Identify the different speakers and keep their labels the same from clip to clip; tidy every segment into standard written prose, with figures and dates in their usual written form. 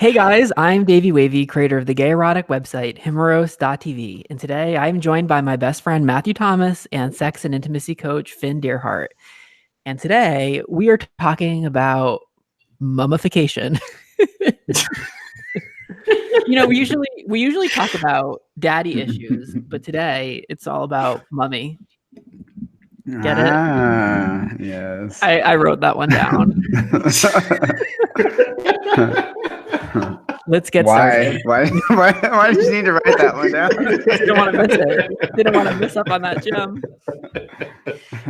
Speaker 1: Hey guys, I'm Davey Wavey, creator of the gay erotic website Himeros.tv, and today I'm joined by my best friend Matthew Thomas and sex and intimacy coach Finn Deerhart. And today we are talking about mummification. we usually talk about daddy issues, but today it's all about mummy. Get it?
Speaker 2: Yes.
Speaker 1: I wrote that one down. Let's get started.
Speaker 2: Why did you need to write that one down?
Speaker 1: Didn't want to miss it. Didn't want to miss up on that gem.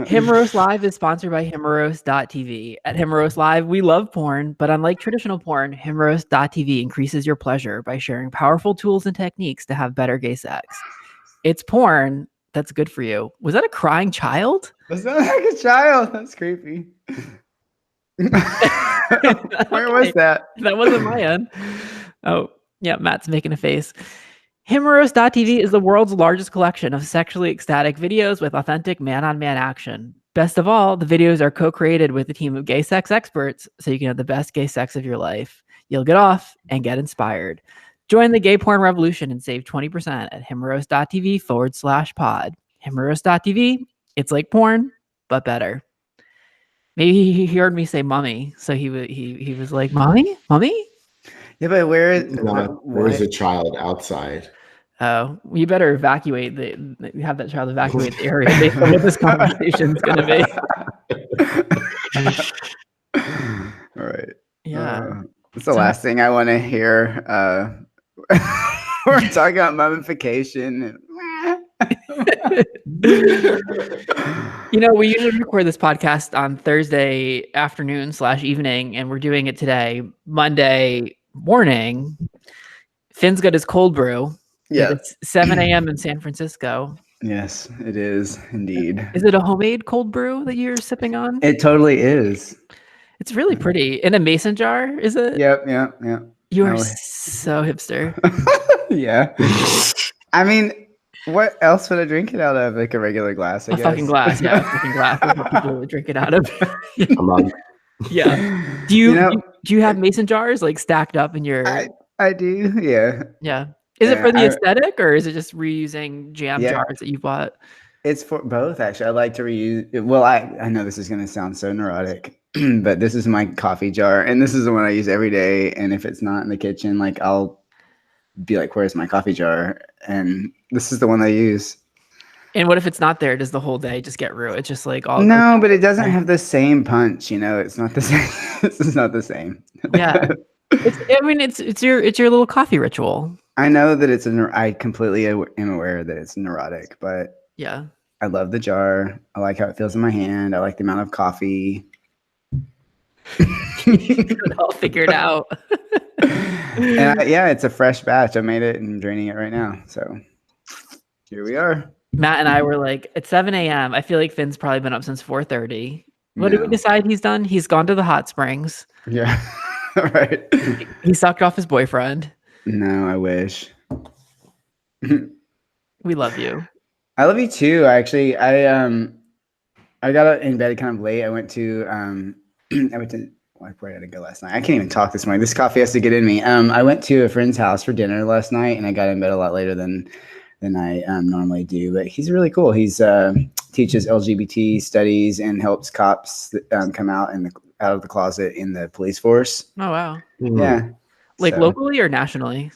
Speaker 1: Himeros Live is sponsored by Himeros.tv. At Himeros Live, we love porn, but unlike traditional porn, Himeros.tv increases your pleasure by sharing powerful tools and techniques to have better gay sex. It's porn that's good for you. Was that a crying child?
Speaker 2: That's not like a child. That's creepy. Where was that?
Speaker 1: That wasn't my end. Oh, yeah, Matt's making a face. Himeros.tv is the world's largest collection of sexually ecstatic videos with authentic man-on-man action. Best of all, the videos are co-created with a team of gay sex experts, so you can have the best gay sex of your life. You'll get off and get inspired. Join the gay porn revolution and save 20% at himeros.tv/pod. Himeros.tv, it's like porn, but better. Maybe he heard me say mummy, so he was like, mommy?
Speaker 2: Yeah, but
Speaker 3: there's a child outside.
Speaker 1: Oh, you better evacuate have that child evacuate the area based on what this conversation is going to
Speaker 2: be. All right.
Speaker 1: Yeah.
Speaker 2: It's the last thing I want to hear. We're talking about mummification.
Speaker 1: We usually record this podcast on Thursday afternoon/evening, and we're doing it today, Monday morning. Finn's got his cold brew.
Speaker 2: Yeah.
Speaker 1: It's 7 a.m. in San Francisco.
Speaker 2: Yes, it is indeed.
Speaker 1: Is it a homemade cold brew that you're sipping on?
Speaker 2: It totally is.
Speaker 1: It's really pretty. In a mason jar, is it?
Speaker 2: Yep.
Speaker 1: You are so hipster.
Speaker 2: Yeah. I mean, what else would I drink it out of? Like a regular glass, I guess.
Speaker 1: Fucking glass. Yeah, a fucking glass. That's what people would drink it out of. Yeah. Do you have mason jars like stacked up in your...
Speaker 2: I do, yeah.
Speaker 1: Yeah. Is it for the aesthetic, or is it just reusing jam jars that you bought?
Speaker 2: It's for both, actually. I like to reuse... Well, I know this is going to sound so neurotic, but this is my coffee jar, and this is the one I use every day. And if it's not in the kitchen, like I'll be like, where's my coffee jar? And this is the one I use.
Speaker 1: And what if it's not there? Does the whole day just get ruined? It's just like all...
Speaker 2: No, but it doesn't have the same punch, It's not the same. This is not the same.
Speaker 1: Yeah. It's your little coffee ritual.
Speaker 2: I know that I completely am aware that it's neurotic, but
Speaker 1: yeah,
Speaker 2: I love the jar. I like how it feels in my hand. I like the amount of coffee.
Speaker 1: It all figured out.
Speaker 2: And it's a fresh batch. I made it and I'm draining it right now. So here we are.
Speaker 1: Matt and I were like, at 7 a.m. I feel like Finn's probably been up since 4:30. What did we decide he's done? He's gone to the hot springs.
Speaker 2: Yeah. Right.
Speaker 1: He sucked off his boyfriend.
Speaker 2: No, I wish.
Speaker 1: We love you.
Speaker 2: I love you too. Actually, I got in bed kind of late. I went to where did I go last night? I can't even talk this morning. This coffee has to get in me. I went to a friend's house for dinner last night, and I got in bed a lot later than I normally do. But he's really cool. He's teaches LGBT studies and helps cops come out of the closet in the police force.
Speaker 1: Oh wow!
Speaker 2: Yeah,
Speaker 1: like locally or nationally?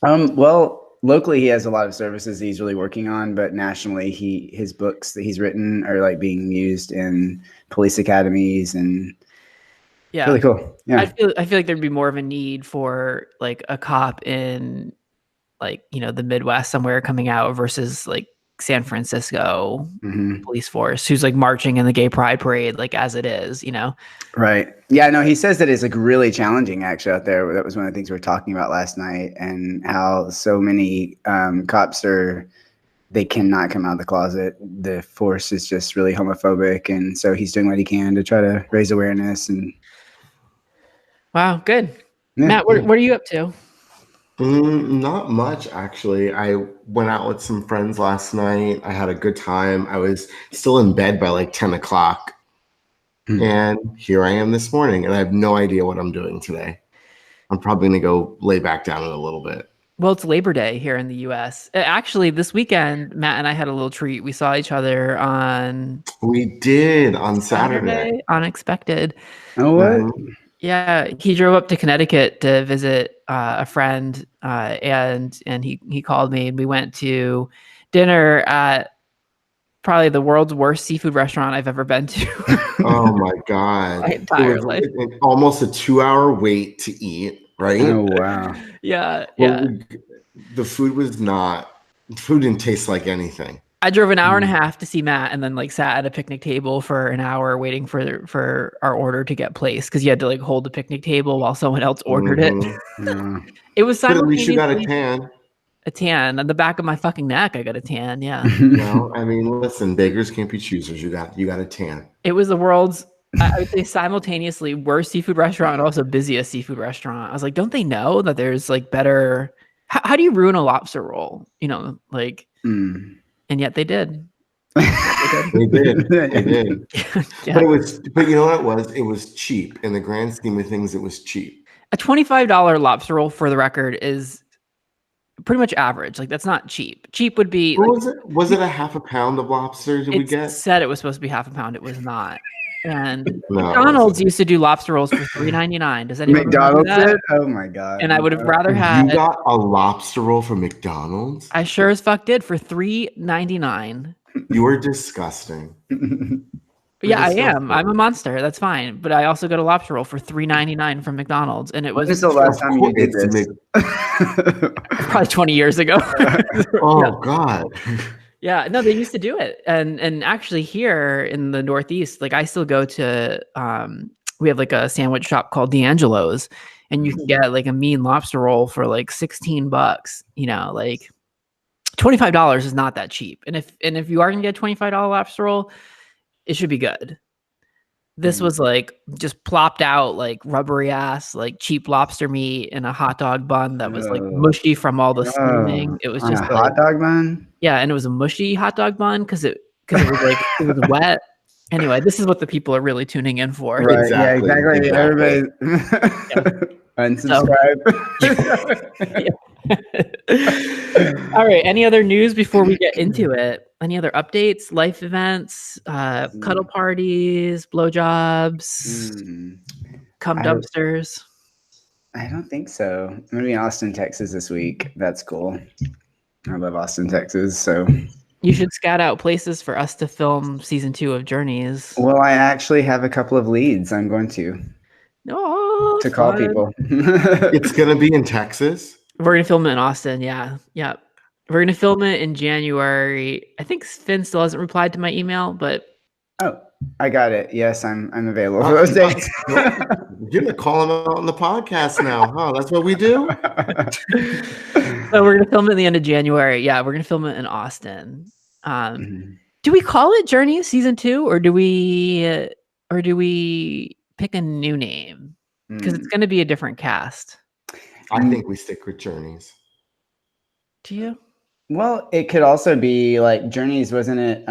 Speaker 2: Well, locally he has a lot of services he's really working on, but nationally his books that he's written are like being used in police academies and really cool. Yeah,
Speaker 1: I feel like there'd be more of a need for like a cop in like the Midwest somewhere coming out versus like San Francisco police force who's like marching in the gay pride parade like as it is,
Speaker 2: Right. Yeah, no, he says that it's like really challenging actually out there. That was one of the things we were talking about last night, and how so many cops they cannot come out of the closet. The force is just really homophobic, and so he's doing what he can to try to raise awareness. And
Speaker 1: wow, good. Yeah. Matt, what are you up to?
Speaker 3: Not much, actually. I went out with some friends last night. I had a good time. I was still in bed by like 10 o'clock. And here I am this morning, and I have no idea what I'm doing today. I'm probably gonna go lay back down in a little bit.
Speaker 1: Well, it's Labor Day here in the U.S. Actually, this weekend, Matt and I had a little treat. We saw each other on
Speaker 3: We did on Saturday.
Speaker 1: Unexpected.
Speaker 2: Oh, what?
Speaker 3: Mhm.
Speaker 1: Yeah, he drove up to Connecticut to visit a friend, and he called me, and we went to dinner at probably the world's worst seafood restaurant I've ever been to.
Speaker 3: Oh my God.
Speaker 1: My entire life.
Speaker 3: Almost a 2-hour wait to eat, right?
Speaker 2: Oh, wow.
Speaker 1: Yeah,
Speaker 3: Well, the food didn't taste like anything.
Speaker 1: I drove an hour and a half to see Matt, and then like sat at a picnic table for an hour waiting for our order to get placed, because you had to like hold the picnic table while someone else ordered it. It was
Speaker 3: But at least
Speaker 1: simultaneously
Speaker 3: you got a tan.
Speaker 1: a tan on the back of my fucking neck. I got a tan. Yeah.
Speaker 3: Well, I mean, listen, beggars can't be choosers. You got a tan.
Speaker 1: It was the world's, I would say, simultaneously worst seafood restaurant and also busiest seafood restaurant. I was like, don't they know that there's like better? How do you ruin a lobster roll? You know, like, and yet they did.
Speaker 3: They did.
Speaker 1: Yeah.
Speaker 3: But you know what it was? It was cheap. In the grand scheme of things, it was cheap.
Speaker 1: A $25 lobster roll, for the record, is pretty much average. Like, that's not cheap. Cheap would be.
Speaker 3: What
Speaker 1: like,
Speaker 3: was it? Was it a half a pound of lobster? Did we
Speaker 1: it
Speaker 3: get?
Speaker 1: said it was supposed to be half a pound. It was not. And
Speaker 3: No,
Speaker 1: McDonald's used to do lobster rolls for $3.99. Does anyone remember
Speaker 2: McDonald's
Speaker 1: that?
Speaker 2: did? Oh my God.
Speaker 1: And I would have rather had.
Speaker 3: You got a lobster roll from McDonald's?
Speaker 1: I sure as fuck did, for $3.99.
Speaker 3: You are disgusting.
Speaker 1: Yeah, I am. I'm a monster. That's fine. But I also got a lobster roll for $3.99 from McDonald's, and it was.
Speaker 2: When was the last time you did this?
Speaker 1: Probably 20 years ago.
Speaker 3: Oh God.
Speaker 1: Yeah, no, they used to do it, and actually here in the Northeast, like I still go to. We have like a sandwich shop called D'Angelo's, and you can get like a mean lobster roll for like $16. You know, like $25 is not that cheap. And if you are gonna get a $25 lobster roll, it should be good. This was like just plopped out like rubbery ass, like cheap lobster meat in a hot dog bun that was like mushy from all the steaming. It was just
Speaker 2: a hot dog bun.
Speaker 1: Yeah, and it was a mushy hot dog bun because it was like it was wet. Anyway, this is what the people are really tuning in for.
Speaker 2: Right.
Speaker 3: Exactly.
Speaker 2: Yeah, exactly. Everybody unsubscribe.
Speaker 1: All right. Any other news before we get into it? Any other updates, life events, cuddle parties, blowjobs, cum dumpsters?
Speaker 2: I don't think so. I'm going to be in Austin, Texas this week. That's cool. I love Austin, Texas. So
Speaker 1: you should scout out places for us to film season 2 of Journeys.
Speaker 2: Well, I actually have a couple of leads. I'm going to call people.
Speaker 3: It's going to be in Texas.
Speaker 1: We're going to film it in Austin. Yeah. Yeah. We're going to film it in January. I think Finn still hasn't replied to my email, but.
Speaker 2: Oh, I got it. Yes, I'm available for those dates.
Speaker 3: You're going to call him out on the podcast now, huh? That's what we do?
Speaker 1: So we're going to film it at the end of January. Yeah, we're going to film it in Austin. Do we call it Journeys season 2, or do we pick a new name? Because it's going to be a different cast.
Speaker 3: I think we stick with Journeys.
Speaker 1: Do you?
Speaker 2: Well, it could also be like Journeys, wasn't it?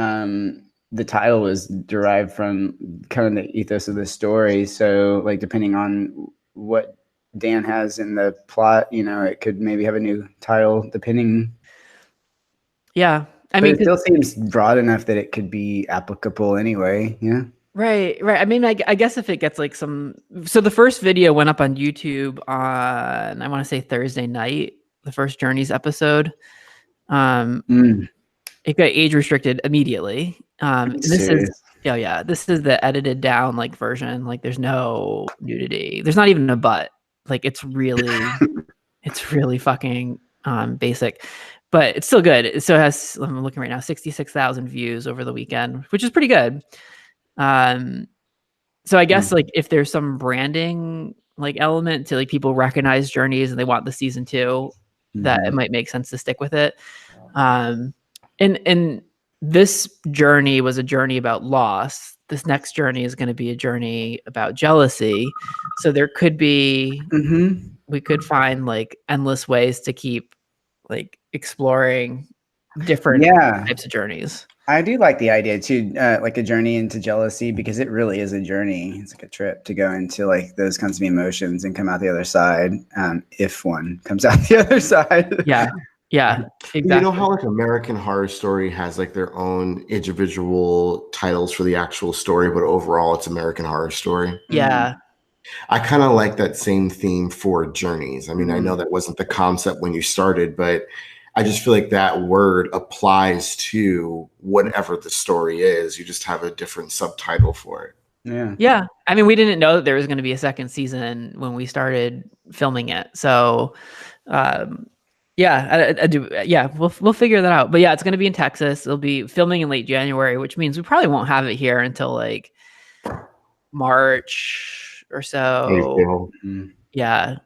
Speaker 2: The title was derived from kind of the ethos of the story. So like, depending on what Dan has in the plot, you know, it could maybe have a new title depending.
Speaker 1: Yeah.
Speaker 2: I mean, it still seems broad enough that it could be applicable anyway. Yeah.
Speaker 1: Right. I mean, I guess if it gets like so the first video went up on YouTube on, I want to say Thursday night, the first Journeys episode. It got age restricted immediately. This is the edited down like version. Like there's no nudity. There's not even a butt. Like it's really fucking basic, but it's still good. So it has, I'm looking right now, 66,000 views over the weekend, which is pretty good. So I guess like if there's some branding like element to like people recognize Journeys and they want the season 2, that it might make sense to stick with it. And this journey was a journey about loss. This next journey is going to be a journey about jealousy. So there could be, we could find like endless ways to keep like exploring different types of journeys.
Speaker 2: I do like the idea too, like a journey into jealousy, because it really is a journey. It's like a trip to go into like those kinds of emotions and come out the other side, if one comes out the other side.
Speaker 1: Yeah, exactly.
Speaker 3: You know how like American Horror Story has like their own individual titles for the actual story, but overall it's American Horror Story.
Speaker 1: Yeah.
Speaker 3: I kind of like that same theme for journeys. I mean, I know that wasn't the concept when you started, but I just feel like that word applies to whatever the story is. You just have a different subtitle for it.
Speaker 1: Yeah. I mean, we didn't know that there was going to be a second season when we started filming it. So, yeah, I do. Yeah, we'll figure that out. But yeah, it's going to be in Texas. It'll be filming in late January, which means we probably won't have it here until like March or so. Yeah.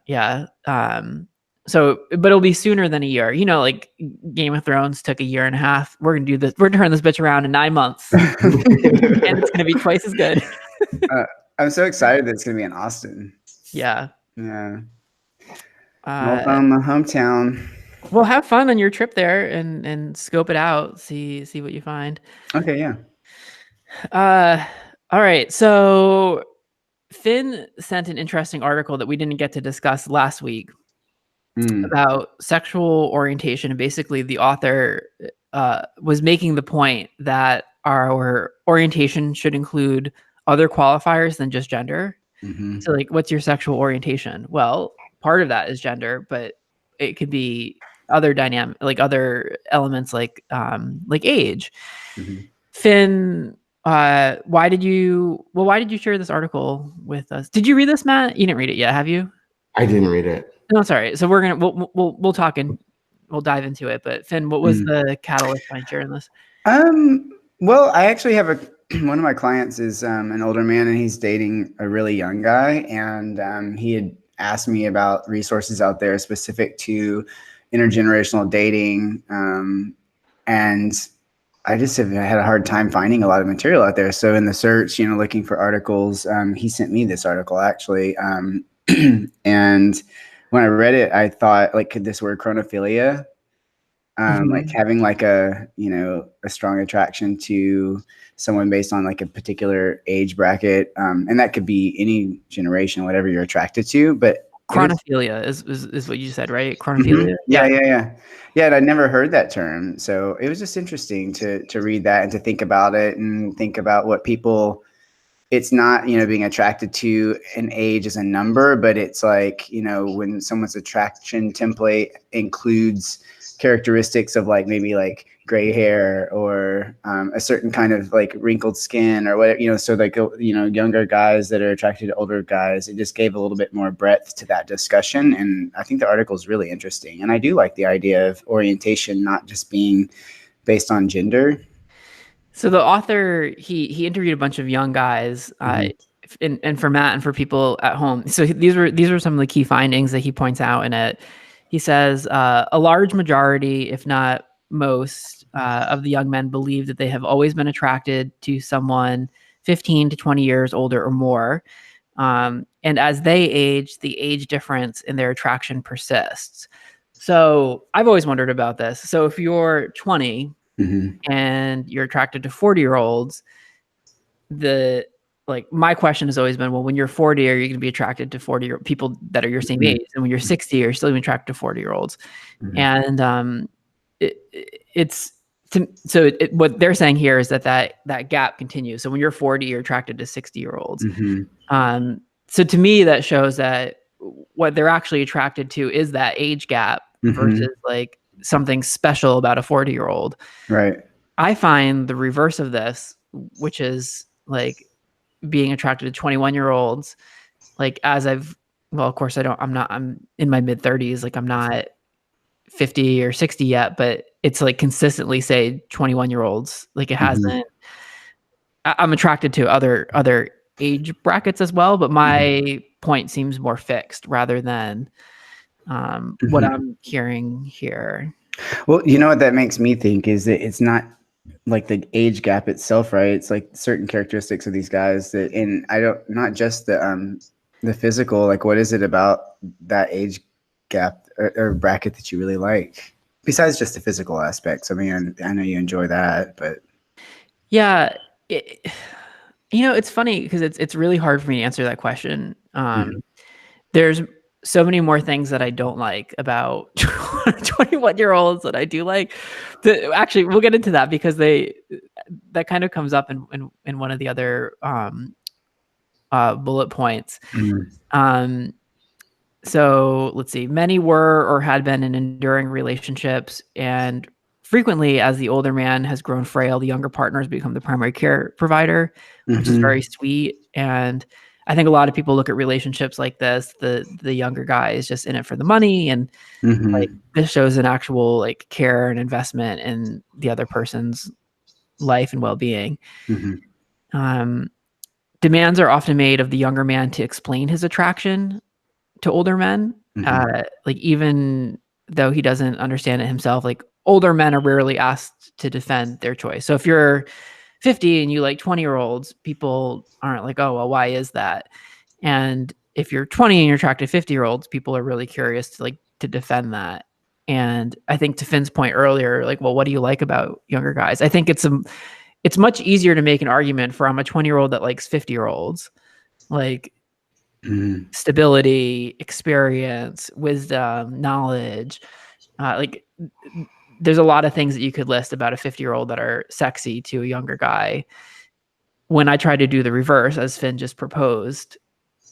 Speaker 1: So, but it'll be sooner than a year. You know, like Game of Thrones took a year and a half. We're gonna do this. We're gonna turn this bitch around in 9 months, and it's gonna be twice as good.
Speaker 2: I'm so excited that it's gonna be in Austin.
Speaker 1: Yeah.
Speaker 2: From my hometown.
Speaker 1: Well, have fun on your trip there and scope it out. See what you find.
Speaker 2: Okay. Yeah.
Speaker 1: All right. So Finn sent an interesting article that we didn't get to discuss last week about sexual orientation. And basically the author was making the point that our orientation should include other qualifiers than just gender. So like, what's your sexual orientation? Well, part of that is gender, but it could be other dynamic, like other elements, like age. Finn, why did you share this article with us? Did you read this, Matt? You didn't read it yet, have you?
Speaker 3: I didn't read it.
Speaker 1: No, sorry. So we'll talk and we'll dive into it. But Finn, what was the catalyst behind sharing this?
Speaker 2: Well, I actually have one of my clients is an older man, and he's dating a really young guy, and he had asked me about resources out there specific to intergenerational dating, and I just have had a hard time finding a lot of material out there. So in the search, looking for articles, he sent me this article actually, and when I read it, I thought, like, could this word chronophilia, like having like a strong attraction to someone based on like a particular age bracket, and that could be any generation, whatever you're attracted to. But
Speaker 1: chronophilia is what you said, right? Chronophilia.
Speaker 2: Yeah. And I'd never heard that term, so it was just interesting to read that and to think about it and think about what people. It's not, being attracted to an age as a number, but it's like, when someone's attraction template includes characteristics of like maybe like gray hair or a certain kind of like wrinkled skin or whatever, so like, younger guys that are attracted to older guys, it just gave a little bit more breadth to that discussion. And I think the article is really interesting. And I do like the idea of orientation not just being based on gender.
Speaker 1: So the author, he interviewed a bunch of young guys, and for Matt and for people at home. So these were some of the key findings that he points out in it. He says a large majority, if not most, of the young men believe that they have always been attracted to someone 15 to 20 years older or more. And as they age, the age difference in their attraction persists. So I've always wondered about this. So if you're 20 and you're attracted to 40-year-olds, my question has always been, well, when you're 40, are you going to be attracted to 40 people that are your same age? And when you're 60, you're still going to be attracted to 40-year-olds. And what they're saying here is that gap continues. So when you're 40, you're attracted to 60-year-olds. So to me, that shows that what they're actually attracted to is that age gap versus like something special about a 40-year-old.
Speaker 2: Right.
Speaker 1: I find the reverse of this, which is like being attracted to 21-year-olds. Like of course I'm in my mid 30s. Like I'm not 50 or 60 yet, but it's like consistently say 21-year-olds. Like it hasn't, I'm attracted to other age brackets as well, but my point seems more fixed rather than what I'm hearing here.
Speaker 2: Well, what that makes me think is that it's not like the age gap itself, right? It's like certain characteristics of these guys not just the physical, like what is it about that age gap or bracket that you really like besides just the physical aspects? I mean, I know you enjoy that, but
Speaker 1: Yeah. It's funny because it's really hard for me to answer that question. There's so many more things that I don't like about 21-year-olds that I do like. Actually, we'll get into that because that kind of comes up in one of the other bullet points. So let's see. Many were or had been in enduring relationships, and frequently, as the older man has grown frail, the younger partner has become the primary care provider, which is very sweet. And I think a lot of people look at relationships like this. The younger guy is just in it for the money, and like this shows an actual like care and investment in the other person's life and well-being. Demands are often made of the younger man to explain his attraction to older men. Like even though he doesn't understand it himself, like older men are rarely asked to defend their choice. So if you're 50 and you like 20-year-olds, people aren't like, oh, well, why is that? And if you're 20 and you're attracted to 50-year-olds, people are really curious to defend that. And I think to Finn's point earlier, like, well, what do you like about younger guys? I think it's much easier to make an argument for I'm a 20-year-old that likes 50-year-olds. Like stability, experience, wisdom, knowledge. Like there's a lot of things that you could list about a 50-year-old that are sexy to a younger guy. When I try to do the reverse, as Finn just proposed,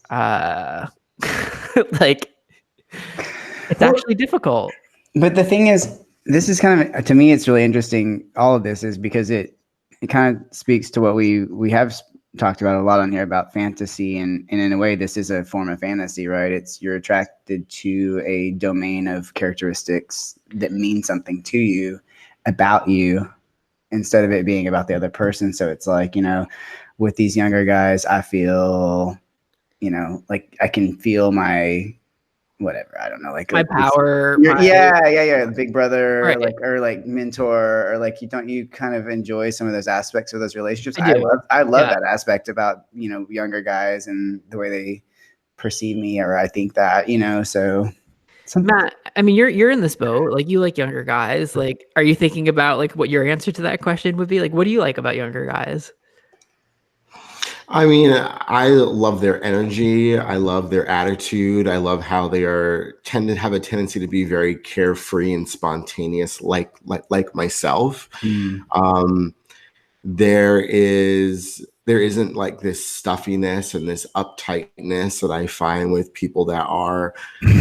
Speaker 1: like it's actually difficult.
Speaker 2: But the thing is, this is kind of, to me, it's really interesting. All of this is because it kind of speaks to what we have talked about a lot on here about fantasy, and in a way, this is a form of fantasy, right? It's you're attracted to a domain of characteristics that mean something to you, about you, instead of it being about the other person. So it's like, with these younger guys, I feel, like I can feel my whatever, I don't know, like
Speaker 1: my power,
Speaker 2: big brother,
Speaker 1: right.
Speaker 2: or like mentor, or like you kind of enjoy some of those aspects of those relationships.
Speaker 1: I
Speaker 2: love that aspect about younger guys and the way they perceive me, or I think that so
Speaker 1: Matt, I mean, you're in this boat. Like you like younger guys. Like, are you thinking about like what your answer to that question would be? Like, what do you like about younger guys?
Speaker 3: I mean, I love their energy. I love their attitude. I love how they tend to have a tendency to be very carefree and spontaneous, like myself. There isn't like this stuffiness and this uptightness that I find with people that are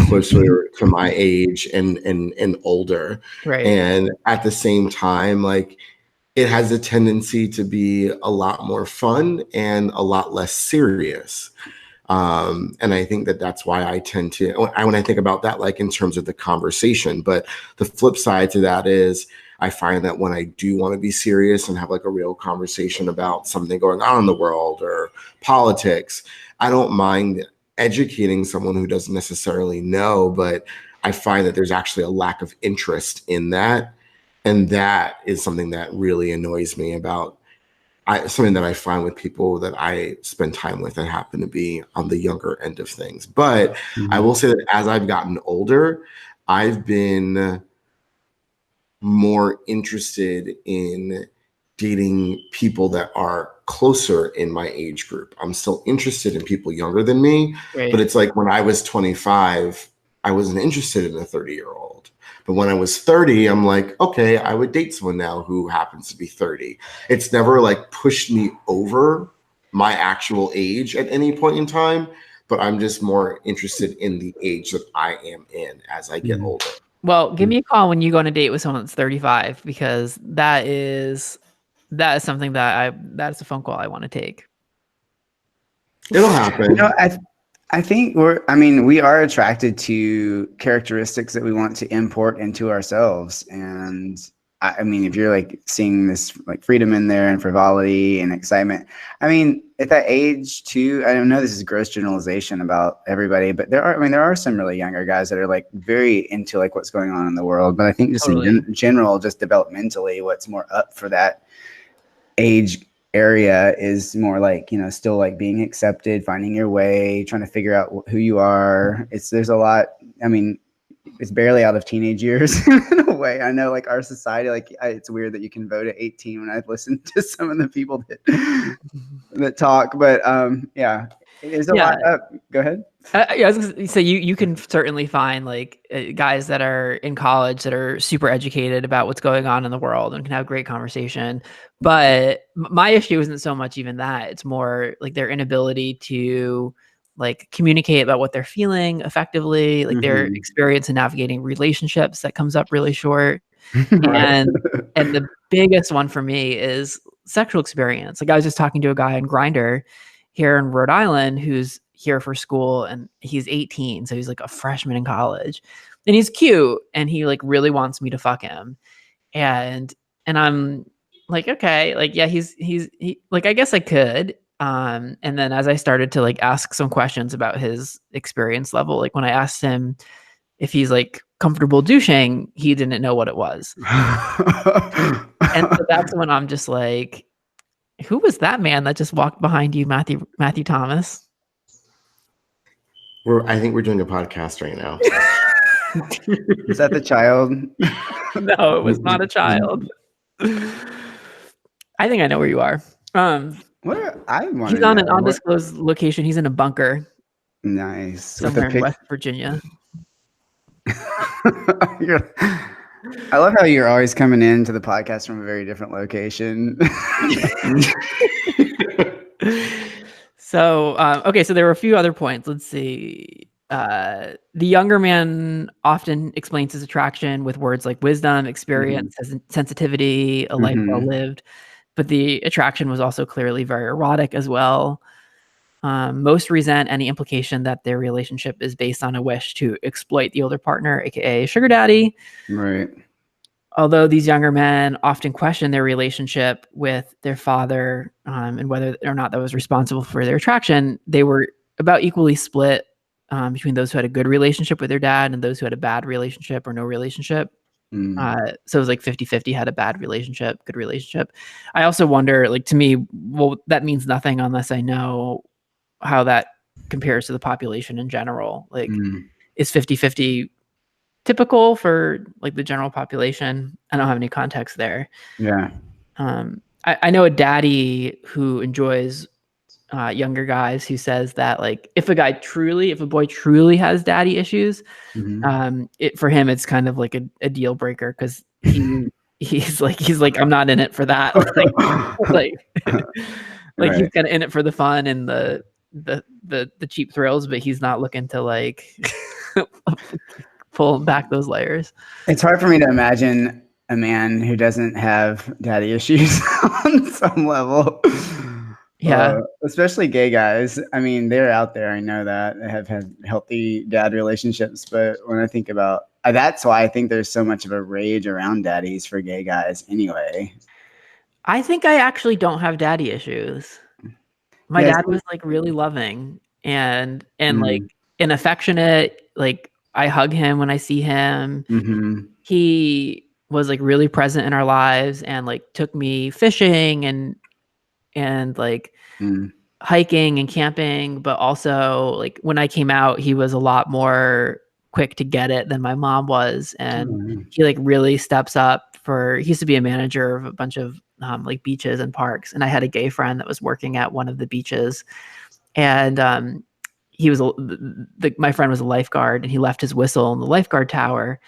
Speaker 3: closer to my age and older.
Speaker 1: Right.
Speaker 3: And at the same time, like, it has a tendency to be a lot more fun and a lot less serious. And I think that's why I tend to, when I think about that, like in terms of the conversation, but the flip side to that is I find that when I do want to be serious and have like a real conversation about something going on in the world or politics, I don't mind educating someone who doesn't necessarily know, but I find that there's actually a lack of interest in that. And that is something that really annoys me about something that I find with people that I spend time with that happen to be on the younger end of things. But I will say that as I've gotten older, I've been more interested in dating people that are closer in my age group. I'm still interested in people younger than me, but it's like when I was 25, I wasn't interested in a 30-year-old. But when I was 30, I'm like, okay, I would date someone now who happens to be 30. It's never like pushed me over my actual age at any point in time, but I'm just more interested in the age that I am in as I get older.
Speaker 1: Well, give me a call when you go on a date with someone that's 35, because that is something that's a phone call I want to take.
Speaker 3: It'll happen.
Speaker 2: I think we are attracted to characteristics that we want to import into ourselves. And I mean, if you're like seeing this like freedom in there and frivolity and excitement, I mean, at that age too, I don't know, this is gross generalization about everybody, but there are some really younger guys that are like very into like what's going on in the world. But I think just in general, just developmentally, what's more up for that age area is more like, still like being accepted, finding your way, trying to figure out who you are. There's a lot. I mean, is barely out of teenage years in a way. I know, like, our society, like, it's weird that you can vote at 18 when I listen to some of the people that talk, but yeah, there's a lot. Go ahead.
Speaker 1: Yeah, I was gonna say you can certainly find like guys that are in college that are super educated about what's going on in the world and can have great conversation. But my issue isn't so much even that; it's more like their inability to like communicate about what they're feeling effectively, like their experience in navigating relationships that comes up really short.
Speaker 2: Right.
Speaker 1: And the biggest one for me is sexual experience. Like I was just talking to a guy on Grindr here in Rhode Island who's here for school, and he's 18, so he's like a freshman in college, and he's cute, and he like really wants me to fuck him, and I'm like, okay, like, yeah, he like, I guess I could. And then as I started to like ask some questions about his experience level, like when I asked him if he's like comfortable douching, he didn't know what it was. And so that's when I'm just like, who was that man that just walked behind you, Matthew Thomas?
Speaker 3: I think we're doing a podcast right now.
Speaker 2: Is that the child?
Speaker 1: No, it was not a child. I think I know where you are. He's on an undisclosed location. He's in a bunker.
Speaker 2: Nice.
Speaker 1: Somewhere in West Virginia.
Speaker 2: I love how you're always coming into the podcast from a very different location.
Speaker 1: So, okay, so there were a few other points. Let's see. The younger man often explains his attraction with words like wisdom, experience, sensitivity, a life well lived. But the attraction was also clearly very erotic as well. Most resent any implication that their relationship is based on a wish to exploit the older partner, aka sugar daddy.
Speaker 2: Right.
Speaker 1: Although these younger men often question their relationship with their father and whether or not that was responsible for their attraction, they were about equally split between those who had a good relationship with their dad and those who had a bad relationship or no relationship. So it was like 50-50, had a bad relationship, good relationship. I also wonder, like, to me, well, that means nothing unless I know how that compares to the population in general. Like, is 50-50 typical for like the general population? I don't have any context there.
Speaker 2: Yeah.
Speaker 1: I know a daddy who enjoys younger guys who says that like if a boy truly has daddy issues, for him it's kind of like a deal breaker because he's like I'm not in it for that. Like he's kind of in it for the fun and the cheap thrills, but he's not looking to like pull back those layers.
Speaker 2: It's hard for me to imagine a man who doesn't have daddy issues on some level.
Speaker 1: Yeah.
Speaker 2: Especially gay guys. I mean, they're out there. I know that they have had healthy dad relationships. But when I think about that's why I think there's so much of a rage around daddies for gay guys anyway.
Speaker 1: I think I actually don't have daddy issues. My dad was like really loving and like and affectionate. Like I hug him when I see him. He was like really present in our lives and like took me fishing and like hiking and camping, but also like when I came out, he was a lot more quick to get it than my mom was. And he like really steps up he used to be a manager of a bunch of like beaches and parks. And I had a gay friend that was working at one of the beaches, and he was my friend was a lifeguard, and he left his whistle in the lifeguard tower.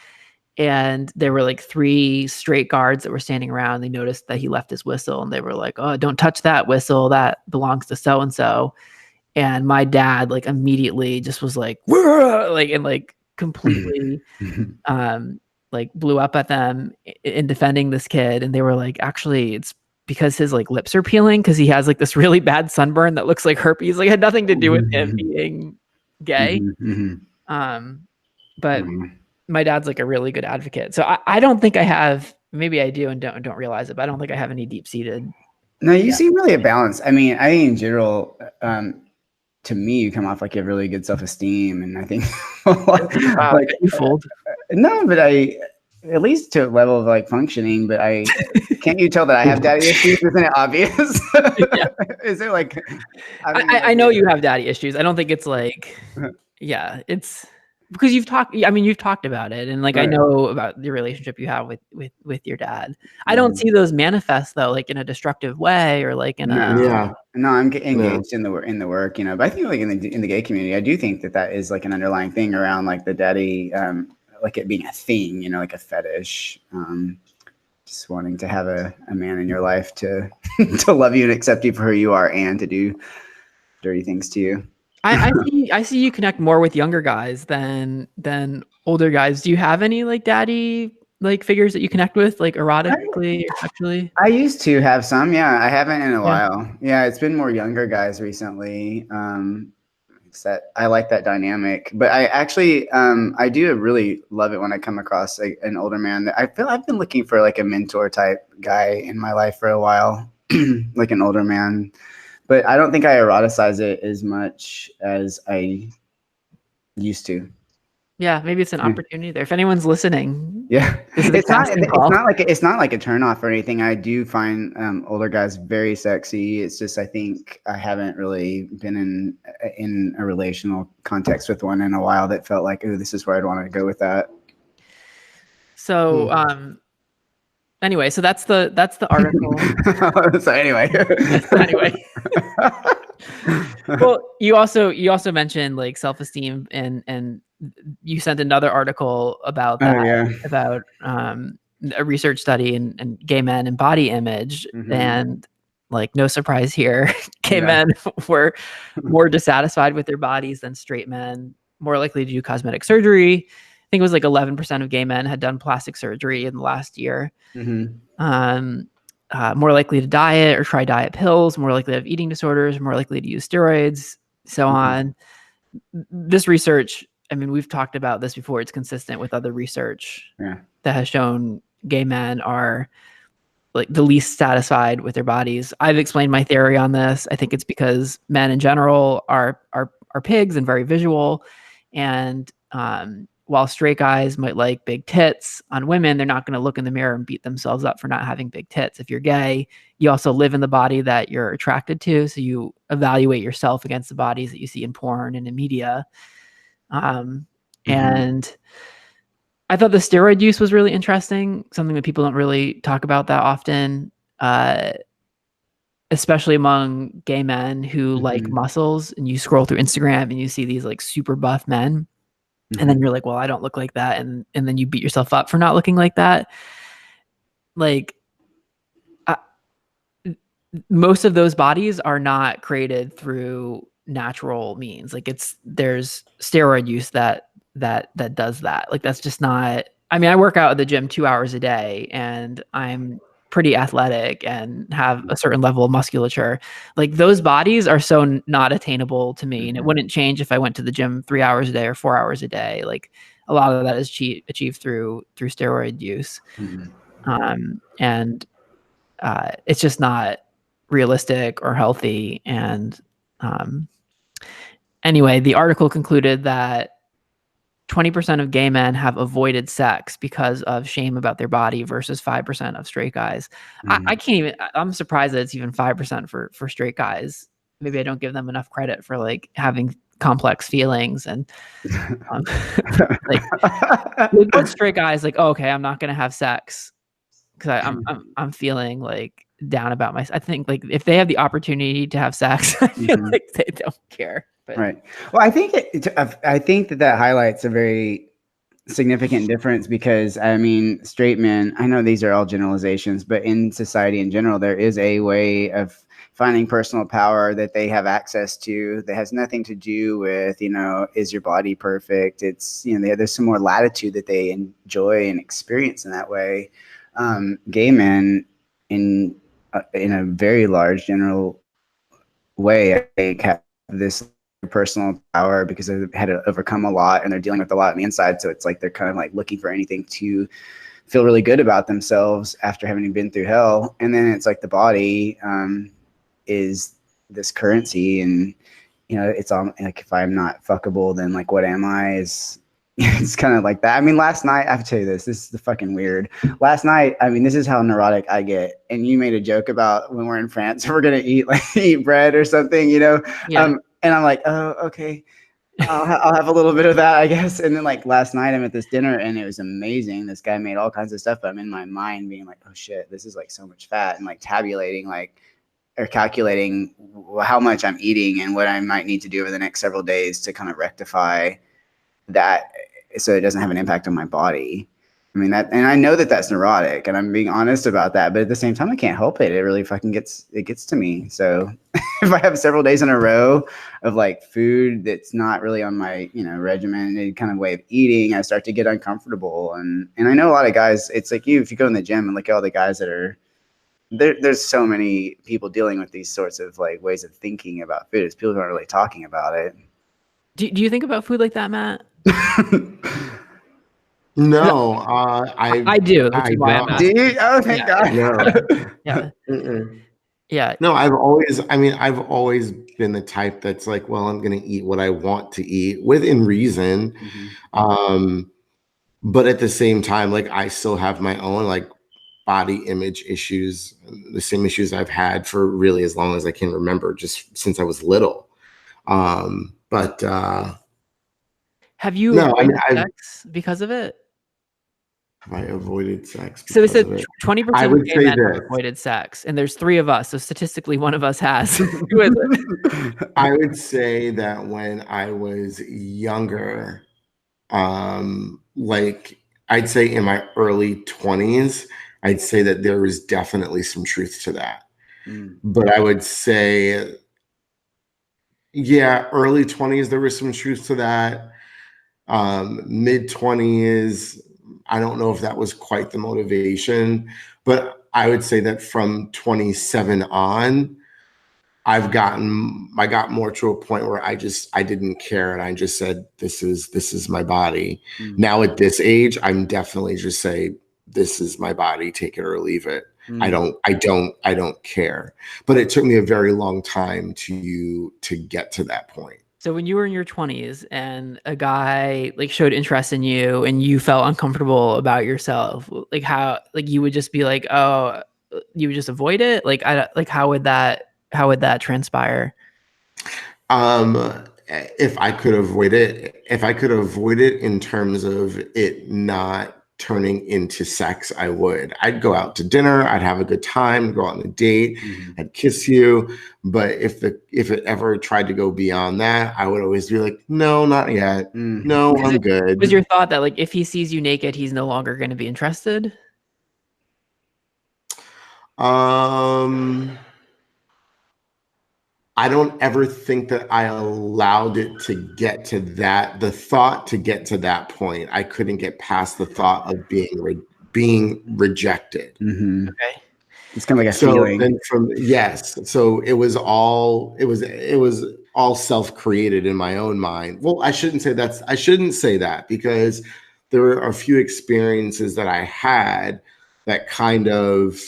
Speaker 1: And there were like 3 straight guards that were standing around. They noticed that he left his whistle, and they were like, "Oh, don't touch that whistle. That belongs to so-and-so." And my dad like immediately just was like, like, and like completely like blew up at them in defending this kid. And they were like, actually, it's because his like lips are peeling because he has like this really bad sunburn that looks like herpes. Like, it had nothing to do with him being gay. But my dad's like a really good advocate. So I don't think I have, maybe I do and don't realize it, but I don't think I have any deep-seated.
Speaker 2: No, you seem really a balance. I mean, I think in general, to me, you come off like you have really good self-esteem. And I think
Speaker 1: like you fooled.
Speaker 2: No, but at least to a level of like functioning, but can't you tell that I have daddy issues? Isn't it obvious?
Speaker 1: Yeah.
Speaker 2: Is it like,
Speaker 1: I know you have daddy issues. I don't think it's like, yeah, it's, because you've talked about it, and like I
Speaker 2: Right.
Speaker 1: know about the relationship you have with your dad. I don't see those manifest though, like in a destructive way or like in a
Speaker 2: No, I'm engaged in the work, but I think like in the gay community, I do think that is like an underlying thing around like the daddy, like it being a thing, like a fetish, just wanting to have a man in your life to to love you and accept you for who you are and to do dirty things to you.
Speaker 1: I see you connect more with younger guys than older guys. Do you have any like daddy like figures that you connect with, like erotically or sexually?
Speaker 2: I used to have some, yeah. I haven't in a while. Yeah, it's been more younger guys recently. I like that dynamic, but I actually I do really love it when I come across an older man that I feel I've been looking for like a mentor type guy in my life for a while, like an older man. But I don't think I eroticize it as much as I used to.
Speaker 1: Yeah, maybe it's an opportunity there. If anyone's listening,
Speaker 2: it's not like a turnoff or anything. I do find older guys very sexy. It's just I think I haven't really been in a relational context with one in a while that felt like, oh, this is where I'd want to go with that.
Speaker 1: So anyway, so that's the article.
Speaker 2: So anyway.
Speaker 1: Well, you also mentioned like self-esteem and you sent another article about that, about a research study and gay men and body image, and like no surprise here, gay men were more dissatisfied with their bodies than straight men, more likely to do cosmetic surgery. I think it was like 11% of gay men had done plastic surgery in the last year. More likely to diet or try diet pills, more likely to have eating disorders, more likely to use steroids, so on. This research, I mean, we've talked about this before. It's consistent with other research that has shown gay men are like the least satisfied with their bodies. I've explained my theory on this. I think it's because men in general are pigs and very visual, and while straight guys might like big tits on women, they're not going to look in the mirror and beat themselves up for not having big tits. If you're gay, you also live in the body that you're attracted to, so you evaluate yourself against the bodies that you see in porn and in media. And I thought the steroid use was really interesting, something that people don't really talk about that often, especially among gay men who like muscles. And you scroll through Instagram and you see these like super buff men. And then you're like, well, I don't look like that. And then you beat yourself up for not looking like that. Like, most of those bodies are not created through natural means. Like there's steroid use that does that. Like, that's just not, I mean, I work out at the gym 2 hours a day and I'm pretty athletic and have a certain level of musculature. Like, those bodies are so not attainable to me. And it wouldn't change if I went to the gym 3 hours a day or 4 hours a day. Like, a lot of that is achieved through steroid use. And it's just not realistic or healthy. And anyway, the article concluded that 20% of gay men have avoided sex because of shame about their body versus 5% of straight guys. I can't even, I'm surprised that it's even 5% for straight guys. Maybe I don't give them enough credit for like having complex feelings and like what straight guys like, oh, okay, I'm not going to have sex because I'm feeling like down about myself. I think like if they have the opportunity to have sex, I feel like they don't care. But.
Speaker 2: Right. Well, I think that highlights a very significant difference because, I mean, straight men, I know these are all generalizations, but in society in general, there is a way of finding personal power that they have access to that has nothing to do with, is your body perfect? It's, there's some more latitude that they enjoy and experience in that way. Gay men in a very large general way, I think, have this personal power because they've had to overcome a lot and they're dealing with a lot on the inside. So it's like they're kind of like looking for anything to feel really good about themselves after having been through hell. And then it's like the body is this currency, and it's all like, if I'm not fuckable, then like what am I? It's kind of like that. I mean, last night, I have to tell you this is the fucking weird. Last night, I mean, this is how neurotic I get. And you made a joke about when we're in France, we're going to eat bread or something,
Speaker 1: Yeah.
Speaker 2: And I'm like, oh, okay. I'll have a little bit of that, I guess. And then like last night I'm at this dinner and it was amazing. This guy made all kinds of stuff, but I'm in my mind being like, oh shit, this is like so much fat, and like tabulating like or calculating how much I'm eating and what I might need to do over the next several days to kind of rectify that so it doesn't have an impact on my body. I mean that, and I know that that's neurotic, and I'm being honest about that, but at the same time, I can't help it. It really fucking gets to me. So if I have several days in a row of like food that's not really on my, regimented kind of way of eating, I start to get uncomfortable. And I know a lot of guys, it's like if you go in the gym and look at all the guys that are there's so many people dealing with these sorts of like ways of thinking about food. It's people who aren't really talking about it.
Speaker 1: Do you think about food like that, Matt?
Speaker 3: No,
Speaker 1: I do. Which is why I'm
Speaker 2: Do
Speaker 1: asking.
Speaker 2: you? Oh, thank God.
Speaker 3: No.
Speaker 1: Yeah.
Speaker 3: Mm-mm.
Speaker 1: Yeah.
Speaker 3: No, I've always been the type that's like, well, I'm going to eat what I want to eat within reason.
Speaker 2: Mm-hmm.
Speaker 3: But at the same time, like I still have my own like body image issues, the same issues I've had for really as long as I can remember, just since I was little. But
Speaker 1: have you
Speaker 3: no,
Speaker 1: avoided sex because of it?
Speaker 3: Have I avoided sex?
Speaker 1: So it said
Speaker 3: 20%
Speaker 1: of gay men have avoided sex, and there's 3 of us, so statistically one of us has. Who is it?
Speaker 3: I would say that when I was younger, like I'd say in my early 20s, I'd say that there was definitely some truth to that. But I would say, yeah, early 20s, there was some truth to that. Mid 20s, I don't know if that was quite the motivation, but I would say that from 27 on, I got more to a point where I didn't care, and I just said, this is my body. Now at this age, I'm definitely just say, this is my body, take it or leave it. I don't care. But it took me a very long time to get to that point.
Speaker 1: So when you were in your 20s and a guy like showed interest in you and you felt uncomfortable about yourself, like how, like you would just be like, oh, you would just avoid it? Like how would that transpire?
Speaker 3: If I could avoid it in terms of it not turning into sex, I would. I'd go out to dinner, I'd have a good time, go on a date, I'd kiss you. But if it ever tried to go beyond that, I would always be like, no, not yet. No, I'm good.
Speaker 1: Was your thought that like if he sees you naked, he's no longer going to be interested?
Speaker 3: I don't ever think that I allowed it to get to that, the thought to get to that point. I couldn't get past the thought of being rejected.
Speaker 1: Okay.
Speaker 2: It's kind of like a feeling.
Speaker 3: Then so it was all self-created in my own mind. Well, I shouldn't say that because there were a few experiences that I had that kind of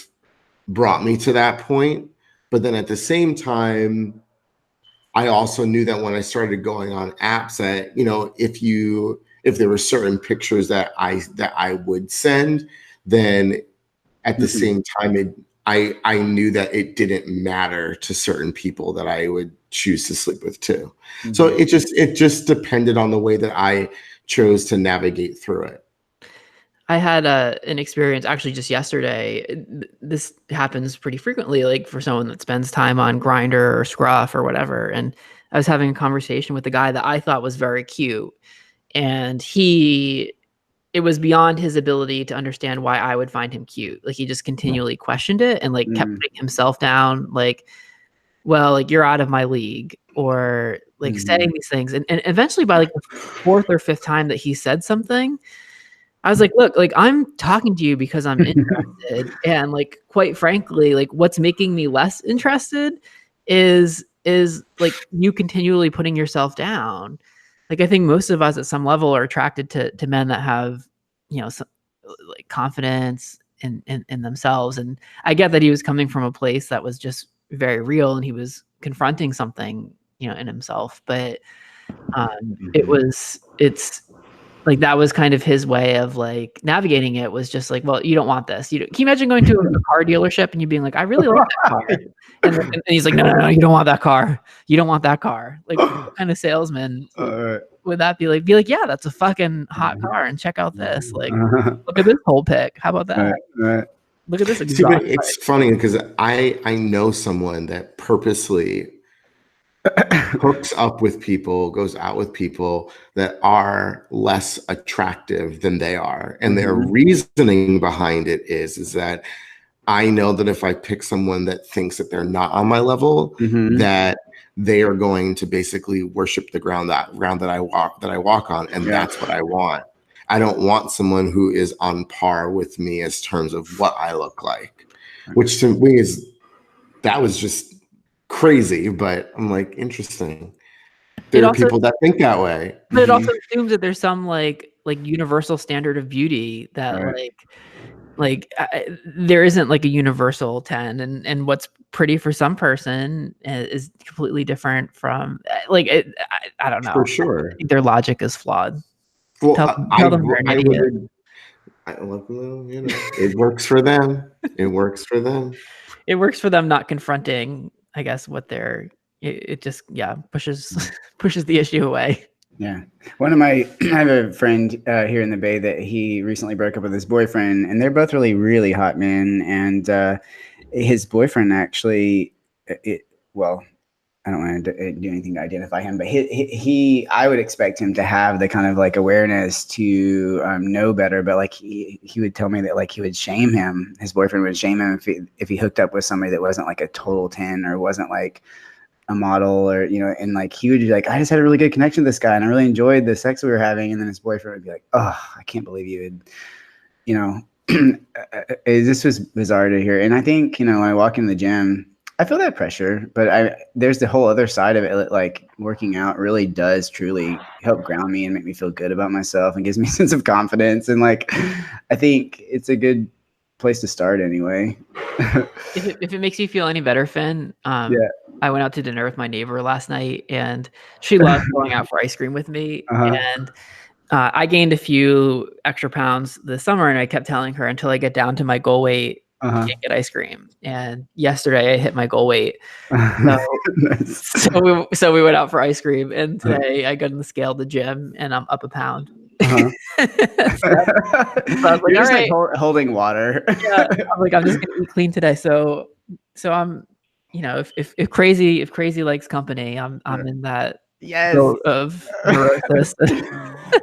Speaker 3: brought me to that point. But then at the same time, I also knew that when I started going on apps that, if there were certain pictures that I would send, then at the same time, I knew that it didn't matter to certain people that I would choose to sleep with too. So it just depended on the way that I chose to navigate through it.
Speaker 1: I had an experience actually just yesterday. This happens pretty frequently, like for someone that spends time on Grindr or Scruff or whatever. And I was having a conversation with a guy that I thought was very cute, and it was beyond his ability to understand why I would find him cute. Like he just continually questioned it and like kept putting himself down, like, well, like you're out of my league, or like saying these things. And eventually by like the 4th or 5th time that he said something, I was like, look, like I'm talking to you because I'm interested. And like, quite frankly, like what's making me less interested is like you continually putting yourself down. Like, I think most of us at some level are attracted to men that have, some, like confidence in themselves. And I get that he was coming from a place that was just very real and he was confronting something, in himself, but like that was kind of his way of like navigating it, was just like, well, you don't want this. Can you imagine going to a car dealership and you being like, I really like that car. And he's like, no, you don't want that car. You don't want that car. Like, what kind of salesman would that be like? Be like, yeah, that's a fucking hot car, and check out this. Like, look at this whole pic. How about that? Look at this exhaust.
Speaker 3: See, but it's funny because I know someone that purposely hooks up with people, goes out with people that are less attractive than they are. And their reasoning behind it is that I know that if I pick someone that thinks that they're not on my level, that they are going to basically worship the ground that I walk on. And that's what I want. I don't want someone who is on par with me as terms of what I look like, which to me that was just crazy, but I'm like, interesting. There are people that think that way.
Speaker 1: But it also assumes that there's some like universal standard of beauty that there isn't like a universal 10, and what's pretty for some person is completely different from like I don't know.
Speaker 3: For sure.
Speaker 1: I think their logic is flawed.
Speaker 3: Well, tell them they're an idiot. It works for them. It works for them.
Speaker 1: It works for them not confronting, I guess, what they're. It just pushes the issue away.
Speaker 2: Yeah, I have a friend here in the Bay that he recently broke up with his boyfriend, and they're both really hot men. And his boyfriend actually, I don't want to do anything to identify him, but I would expect him to have the kind of like awareness to know better. But like he would tell me that like he would shame him. His boyfriend would shame him if he hooked up with somebody that wasn't like a total 10 or wasn't like a model, or and like he would be like, I just had a really good connection with this guy and I really enjoyed the sex we were having. And then his boyfriend would be like, oh, I can't believe you would, this was bizarre to hear. And I think, when I walk in the gym, I feel that pressure, but there's the whole other side of it. Like working out really does truly help ground me and make me feel good about myself and gives me a sense of confidence. And like, I think it's a good place to start anyway.
Speaker 1: If it makes you feel any better, Finn, I went out to dinner with my neighbor last night, and she loved going out for ice cream with me. And I gained a few extra pounds this summer, and I kept telling her until I get down to my goal weight, I can't get ice cream. And yesterday I hit my goal weight. So we went out for ice cream, and today I got on the scale at the gym and I'm up a pound. So I was like,
Speaker 2: you're just like holding water.
Speaker 1: Yeah, I'm like, I'm just gonna eat clean today. So I'm, if crazy likes company, I'm in that of neurosis.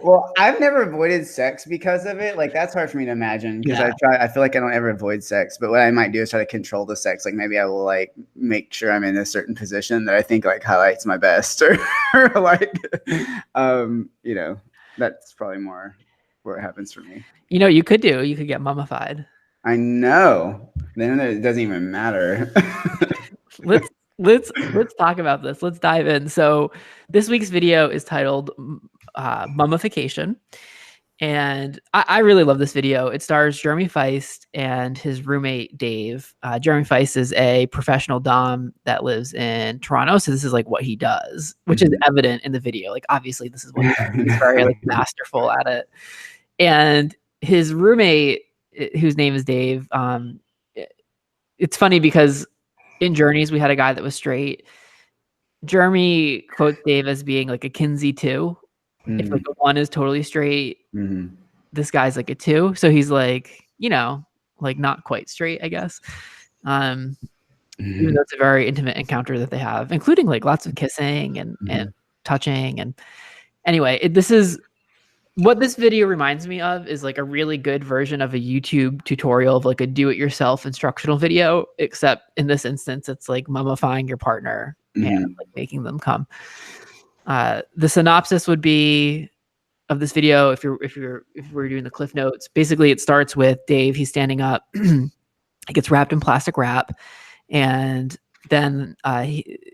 Speaker 2: Well, I've never avoided sex because of it. Like that's hard for me to imagine because I feel like I don't ever avoid sex, but what I might do is try to control the sex. Like maybe I will like make sure I'm in a certain position that I think like highlights my best or like, that's probably more where it happens for me.
Speaker 1: You could get mummified.
Speaker 2: I know. Then it doesn't even matter.
Speaker 1: Let's talk about this. Let's dive in. So this week's video is titled Mummification. And I really love this video. It stars Jeremy Feist and his roommate, Dave. Jeremy Feist is a professional dom that lives in Toronto. So this is like what he does, which is evident in the video. Like, obviously this is what he does. He's very like masterful at it. And his roommate, whose name is Dave, it's funny because in Journeys, we had a guy that was straight. Jeremy quotes Dave as being like a Kinsey 2. If like a 1 is totally straight, this guy's like a 2. So he's like, like not quite straight, I guess. Even though it's a very intimate encounter that they have, including like lots of kissing and touching. And anyway, this is what this video reminds me of, is like a really good version of a YouTube tutorial of like a do-it-yourself instructional video, except in this instance, it's like mummifying your partner and like making them come. The synopsis would be of this video, if we're doing the cliff notes, basically it starts with Dave. He's standing up, he gets wrapped in plastic wrap, and then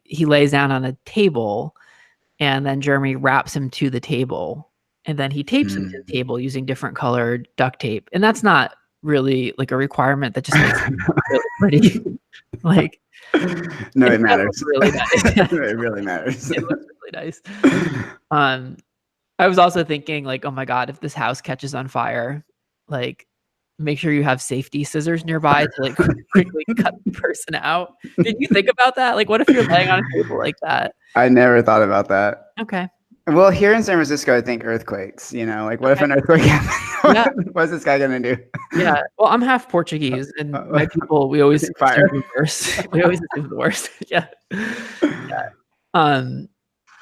Speaker 1: he lays down on a table, and then Jeremy wraps him to the table, and then he tapes him to the table using different colored duct tape. And that's not really like a requirement, that just makes it really pretty. Like,
Speaker 2: no, it matters.
Speaker 1: Really nice.
Speaker 2: It really matters.
Speaker 1: It looks really nice. I was also thinking like, oh my God, if this house catches on fire, like make sure you have safety scissors nearby to like quickly cut the person out. Did you think about that? Like, what if you're laying on a table like that?
Speaker 2: I never thought about that.
Speaker 1: Okay.
Speaker 2: Well, here in San Francisco, I think earthquakes, like what if an earthquake happens? What's this guy going to do?
Speaker 1: Yeah. Well, I'm half Portuguese and my people, we always assume the worst. We always assume the worst. Yeah.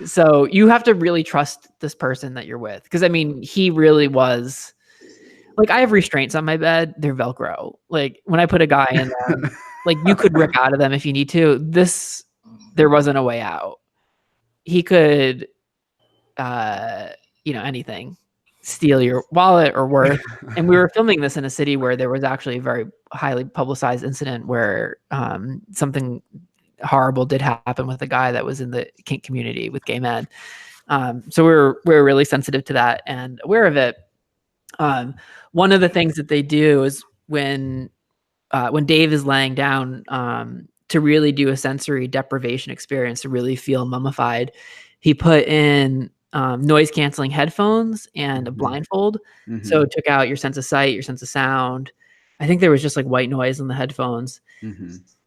Speaker 1: So you have to really trust this person that you're with. Cause I mean, he really was like, I have restraints on my bed. They're Velcro. Like when I put a guy in them, like you could rip out of them if you need to. There wasn't a way out. He could, anything, steal your wallet or worth. And we were filming this in a city where there was actually a very highly publicized incident where something horrible did happen with a guy that was in the kink community with gay men. So we're really sensitive to that and aware of it. One of the things that they do is when Dave is laying down to really do a sensory deprivation experience, to really feel mummified, he put in noise canceling headphones and a blindfold. So it took out your sense of sight, your sense of sound. I think there was just like white noise in the headphones.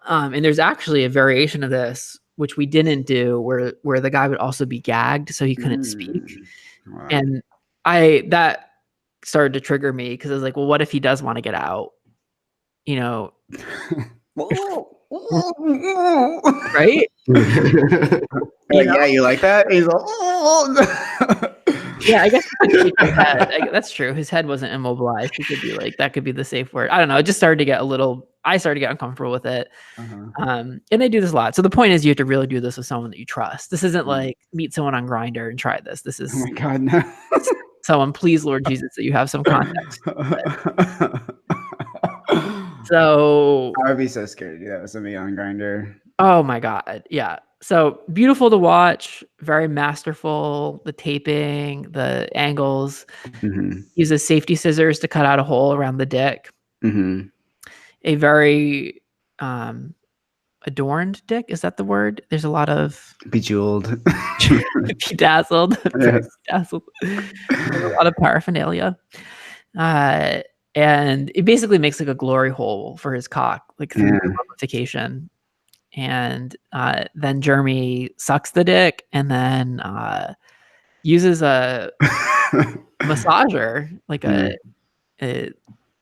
Speaker 1: And there's actually a variation of this, which we didn't do, where the guy would also be gagged so he couldn't speak.
Speaker 2: Wow.
Speaker 1: And that started to trigger me because I was like, well, what if he does want to get out? Right?
Speaker 2: Yeah, you like that? He's like,
Speaker 1: yeah, I guess his head. That's true. His head wasn't immobilized. He could be like, that could be the safe word. I don't know. It just started to get I started to get uncomfortable with it. And they do this a lot. So the point is you have to really do this with someone that you trust. This isn't like meet someone on Grindr and try this. This is,
Speaker 2: oh my God, no.
Speaker 1: someone, please, Lord Jesus, that you have some context. So
Speaker 2: I would be so scared to do that with somebody on Grindr.
Speaker 1: Oh my God. Yeah. So beautiful to watch, very masterful, the taping, the angles. Uses safety scissors to cut out a hole around the dick. A very adorned dick. Is that the word? There's a lot of
Speaker 2: bejeweled,
Speaker 1: bedazzled. Yes. Bedazzled. There's a lot of paraphernalia. And it basically makes like a glory hole for his cock, like through the mummification. And then Jeremy sucks the dick and then uses a massager, like a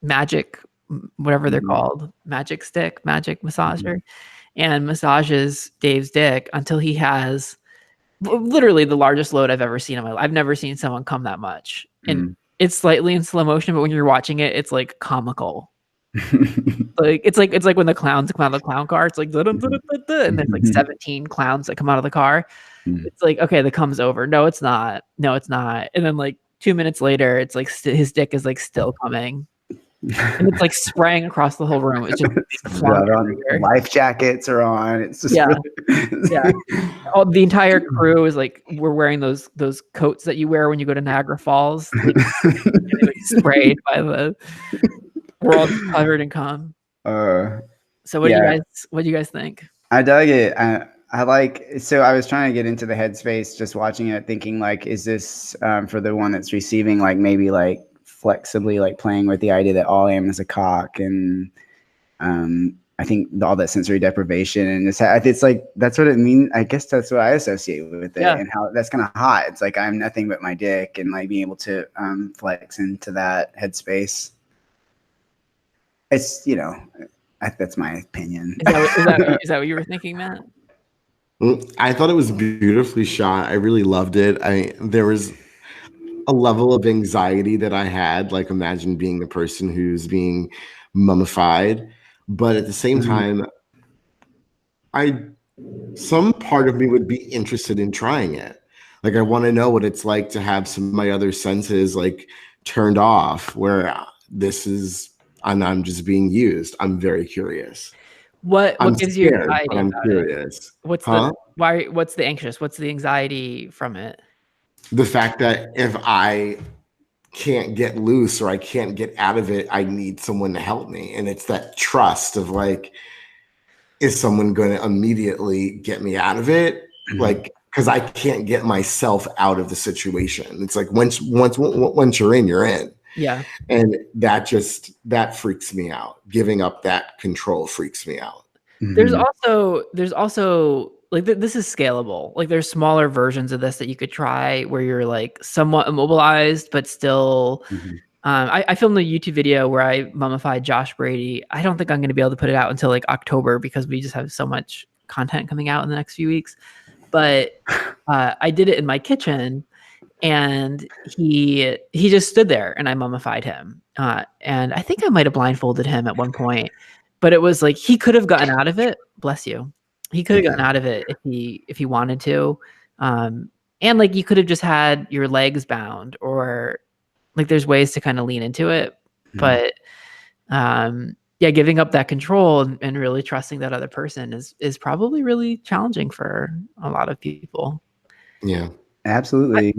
Speaker 1: magic, whatever they're called, magic stick, magic massager, and massages Dave's dick until he has literally the largest load I've ever seen in my life. I've never seen someone come that much. And it's slightly in slow motion, but when you're watching it, it's like comical. Like it's like when the clowns come out of the clown car, it's like and there's like 17 clowns that come out of the car. It's like, okay, the come's over. No, it's not. And then like 2 minutes later, it's like his dick is like still coming. And it's like spraying across the whole room. It's just
Speaker 2: life jackets are on. It's just
Speaker 1: the entire crew is like, we're wearing those coats that you wear when you go to Niagara Falls, like, sprayed by the world covered in cum. So what do you guys think?
Speaker 2: I dug it. I like, so I was trying to get into the headspace just watching it, thinking like, is this for the one that's receiving, like maybe like flexibly like playing with the idea that all I am is a cock, and I think all that sensory deprivation, and it's like that's what it means. I guess that's what I associate with it, and how that's kind of hot. It's like I'm nothing but my dick, and like being able to flex into that headspace. It's that's my opinion.
Speaker 1: Is that what you were thinking, Matt?
Speaker 3: I thought it was beautifully shot. I really loved it. There was a level of anxiety that I had, like imagine being the person who's being mummified, but at the same time, some part of me would be interested in trying it. Like I want to know what it's like to have some of my other senses like turned off, where I'm just being used. I'm very curious.
Speaker 1: What gives you anxiety?
Speaker 3: I'm curious.
Speaker 1: What's the anxious? What's the anxiety from it?
Speaker 3: The fact that if I can't get loose or I can't get out of it, I need someone to help me. And it's that trust of like, is someone going to immediately get me out of it? Like because I can't get myself out of the situation. It's like once you're in, you're in.
Speaker 1: Yeah.
Speaker 3: And that freaks me out. Giving up that control freaks me out.
Speaker 1: There's also like this is scalable. Like there's smaller versions of this that you could try where you're like somewhat immobilized, but still. I filmed a YouTube video where I mummified Josh Brady. I don't think I'm going to be able to put it out until like October because we just have so much content coming out in the next few weeks. But I did it in my kitchen, and he just stood there, and I mummified him. And I think I might have blindfolded him at one point, but it was like he could have gotten out of it. Bless you. He could have gotten out of it if he wanted to. And like you could have just had your legs bound, or like there's ways to kind of lean into it. But yeah, giving up that control and really trusting that other person is probably really challenging for a lot of people.
Speaker 3: Yeah,
Speaker 2: absolutely.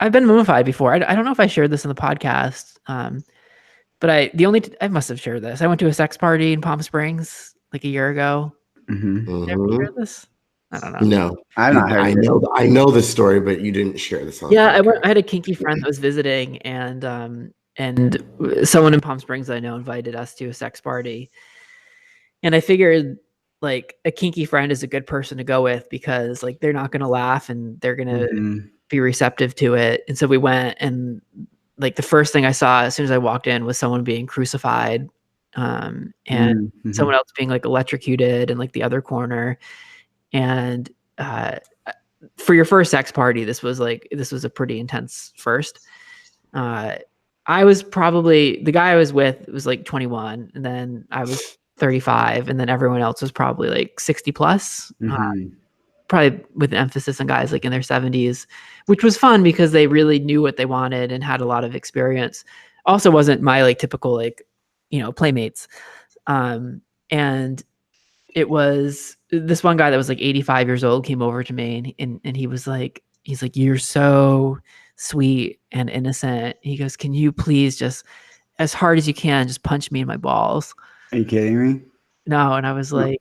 Speaker 1: I've been mummified before. I don't know if I shared this in the podcast, but I must have shared this. I went to a sex party in Palm Springs like a year ago. Did you ever hear this? I don't know.
Speaker 3: No,
Speaker 2: I've not heard.
Speaker 3: I know the story, but you didn't share this.
Speaker 1: Yeah, I had a kinky friend that was visiting, and someone in Palm Springs I know invited us to a sex party, and I figured like a kinky friend is a good person to go with because like they're not going to laugh and they're going to be receptive to it. And so we went, and like the first thing I saw as soon as I walked in was someone being crucified, and someone else being like electrocuted in like the other corner. And for your first sex party, this was a pretty intense first. I was probably, the guy I was with was like 21, and then I was 35, and then everyone else was probably like 60 plus, probably with an emphasis on guys like in their 70s, which was fun because they really knew what they wanted and had a lot of experience. Also wasn't my like typical like, playmates. And it was this one guy that was like 85 years old came over to me, and he's like, you're so sweet and innocent. He goes, can you please just, as hard as you can, just punch me in my balls?
Speaker 2: Are you kidding me?
Speaker 1: No. And I was like,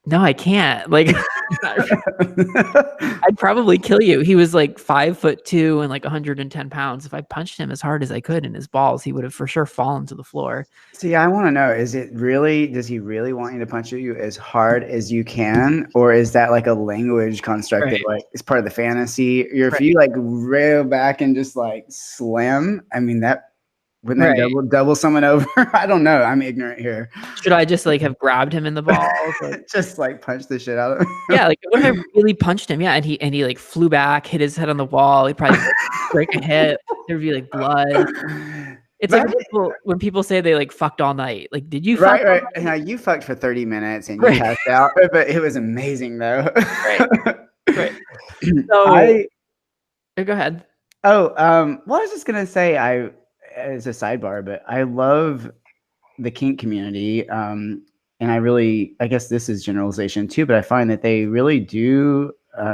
Speaker 1: no, I can't. Like, I'd probably kill you. He was like 5'2" and like 110 pounds. If I punched him as hard as I could in his balls, he would have for sure fallen to the floor.
Speaker 2: See, I want to know, does he really want you to punch you as hard as you can? Or is that like a language construct that like is part of the fantasy? If you like rail back and just like slam, I mean, wouldn't that double someone over? I don't know. I'm ignorant here.
Speaker 1: Should I just like have grabbed him in the balls?
Speaker 2: Just like punch the shit out of him? Yeah,
Speaker 1: like what if I really punched him? Yeah, and he like flew back, hit his head on the wall. He'd probably break a hip. There'd be like blood. It's like when people say they like fucked all night. Like, did you fuck?
Speaker 2: Right. Now you fucked for 30 minutes and you passed out, but it was amazing though.
Speaker 1: Right. So go ahead.
Speaker 2: Well, I was just gonna say, as a sidebar, but I love the kink community. And I guess this is generalization too, but I find that they really do,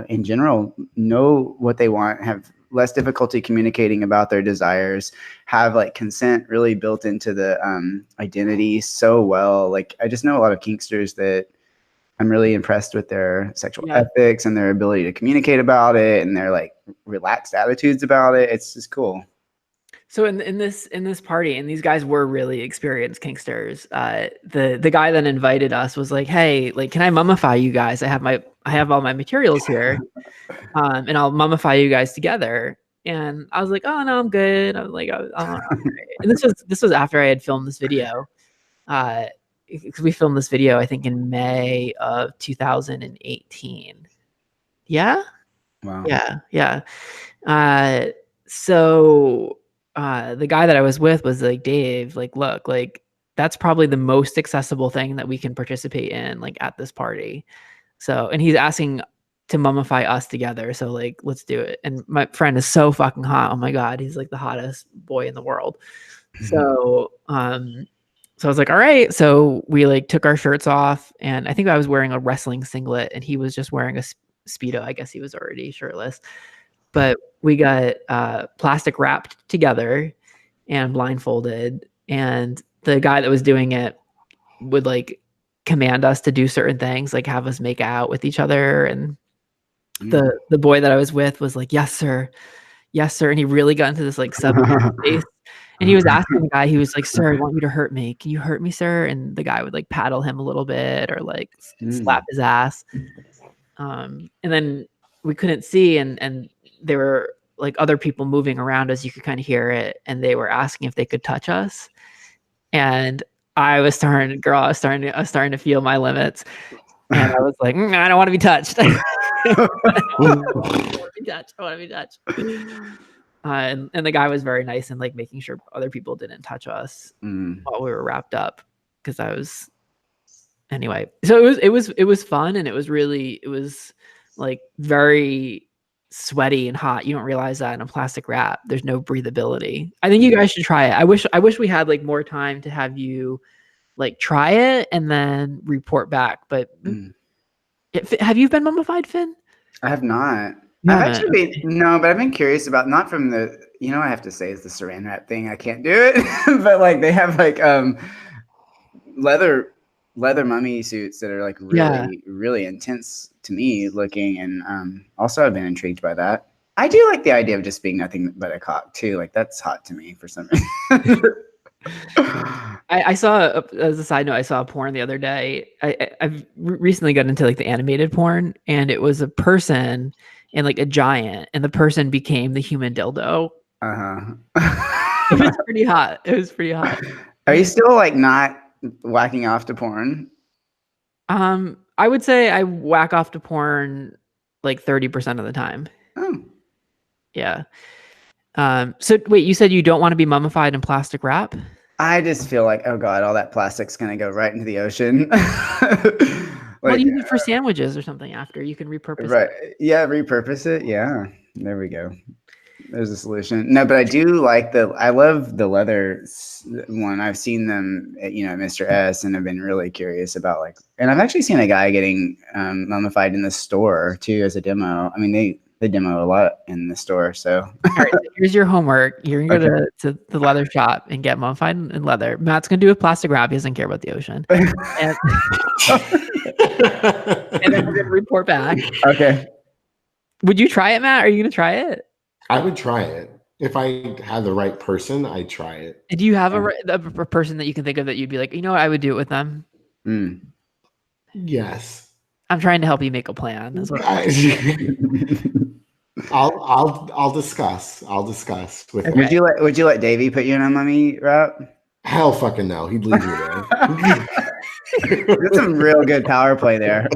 Speaker 2: in general, know what they want, have less difficulty communicating about their desires, have like consent really built into the identity so well. Like I just know a lot of kinksters that I'm really impressed with their sexual ethics and their ability to communicate about it and their like relaxed attitudes about it. It's just cool.
Speaker 1: So in this party, and these guys were really experienced kinksters. The guy that invited us was like, "Hey, like, can I mummify you guys? I have all my materials here, and I'll mummify you guys together." And I was like, "Oh no, I'm good." I was like, and this was after I had filmed this video. Because we filmed this video, I think in May of 2018. Yeah.
Speaker 2: Wow.
Speaker 1: Yeah. So. The guy that I was with was like, Dave, like, look, like that's probably the most accessible thing that we can participate in like at this party. So, and he's asking to mummify us together. So like, let's do it. And my friend is so fucking hot. Oh my God. He's like the hottest boy in the world. So, so I was like, all right. So we like took our shirts off, and I think I was wearing a wrestling singlet and he was just wearing a Speedo. I guess he was already shirtless. But we got plastic wrapped together and blindfolded, and the guy that was doing it would like command us to do certain things, like have us make out with each other. And the boy that I was with was like, yes, sir. Yes, sir. And he really got into this like submissive face. And he was asking the guy, he was like, sir, I want you to hurt me. Can you hurt me, sir? And the guy would like paddle him a little bit or like slap his ass. And then we couldn't see, and there were like other people moving around us. You could kind of hear it. And they were asking if they could touch us. And I was starting to feel my limits. And I was like, I don't want to be touched. I want to be touched. And the guy was very nice and like making sure other people didn't touch us while we were wrapped up, because I was anyway. So it was fun, and it was like very sweaty and hot. You don't realize that in a plastic wrap. There's no breathability. I think you guys should try it. I wish we had like more time to have you like try it and then report back. But have you been mummified, Finn?
Speaker 2: I have not. I've actually been, no, but I've been curious about, not from the, I have to say is the saran wrap thing. I can't do it, but like they have like leather mummy suits that are like really intense to me looking, and also I've been intrigued by that. I do like the idea of just being nothing but a cock too. Like that's hot to me for some reason.
Speaker 1: I saw, as a side note, I saw a porn the other day. I've recently gotten into like the animated porn, and it was a person and like a giant, and the person became the human dildo. It was pretty hot.
Speaker 2: Are you still like not whacking off to porn?
Speaker 1: I would say I whack off to porn like 30% of the time.
Speaker 2: Oh.
Speaker 1: Yeah. So wait, you said you don't want to be mummified in plastic wrap?
Speaker 2: I just feel like, oh God, all that plastic's going to go right into the ocean.
Speaker 1: Well, use it for sandwiches or something after. You can repurpose it.
Speaker 2: Yeah, repurpose it. Yeah. There we go. There's a solution. No, but I love the leather one. I've seen them at, Mr. S, and I've been really curious about and I've actually seen a guy getting mummified in the store too as a demo. I mean, they demo a lot in the store. So,
Speaker 1: all right, so here's your homework. You're gonna go to the leather shop and get mummified in leather. Matt's gonna do a plastic wrap. He doesn't care about the ocean. And then we're gonna report back.
Speaker 2: Okay.
Speaker 1: Would you try it, Matt? Are you gonna try it?
Speaker 3: I would try it. If I had the right person, I'd try it.
Speaker 1: And do you have a person that you can think of that you'd be like, what, I would do it with them?
Speaker 3: Yes.
Speaker 1: I'm trying to help you make a plan. That's what
Speaker 3: I'll discuss. With
Speaker 2: him. Would you let Davey put you in a mummy wrap?
Speaker 3: Hell fucking no. He'd leave you there.
Speaker 2: That's some real good power play there.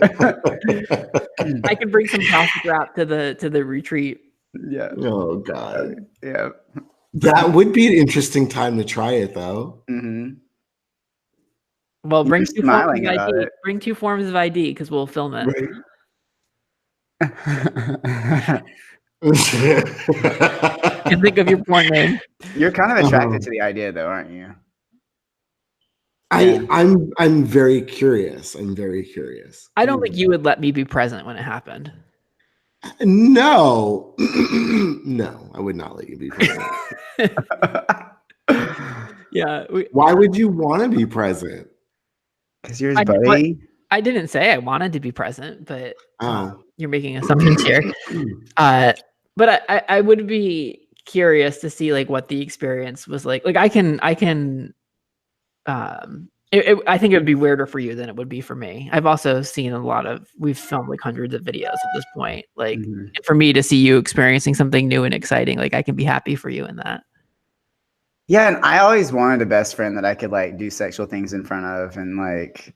Speaker 1: I can bring some plastic wrap to the retreat.
Speaker 2: Yeah.
Speaker 3: Oh God.
Speaker 2: Yeah.
Speaker 3: That would be an interesting time to try it, though.
Speaker 2: Mm-hmm.
Speaker 1: Well, bring two forms of ID. Bring 2 forms of ID because we'll film it.
Speaker 3: Right.
Speaker 1: And think of your porn name.
Speaker 2: You're kind of attracted to the idea, though, aren't you?
Speaker 3: I'm very curious.
Speaker 1: I don't think you would let me be present when it happened.
Speaker 3: No. No, I would not let you be present.
Speaker 1: Yeah.
Speaker 3: Why would you want to be present?
Speaker 2: Because you're his buddy.
Speaker 1: I didn't say I wanted to be present, but you're making assumptions here. But I would be curious to see like what the experience was like. Like I can. I think it would be weirder for you than it would be for me. I've also seen we've filmed like hundreds of videos at this point. Like for me to see you experiencing something new and exciting, like I can be happy for you in that.
Speaker 2: Yeah, and I always wanted a best friend that I could like do sexual things in front of and like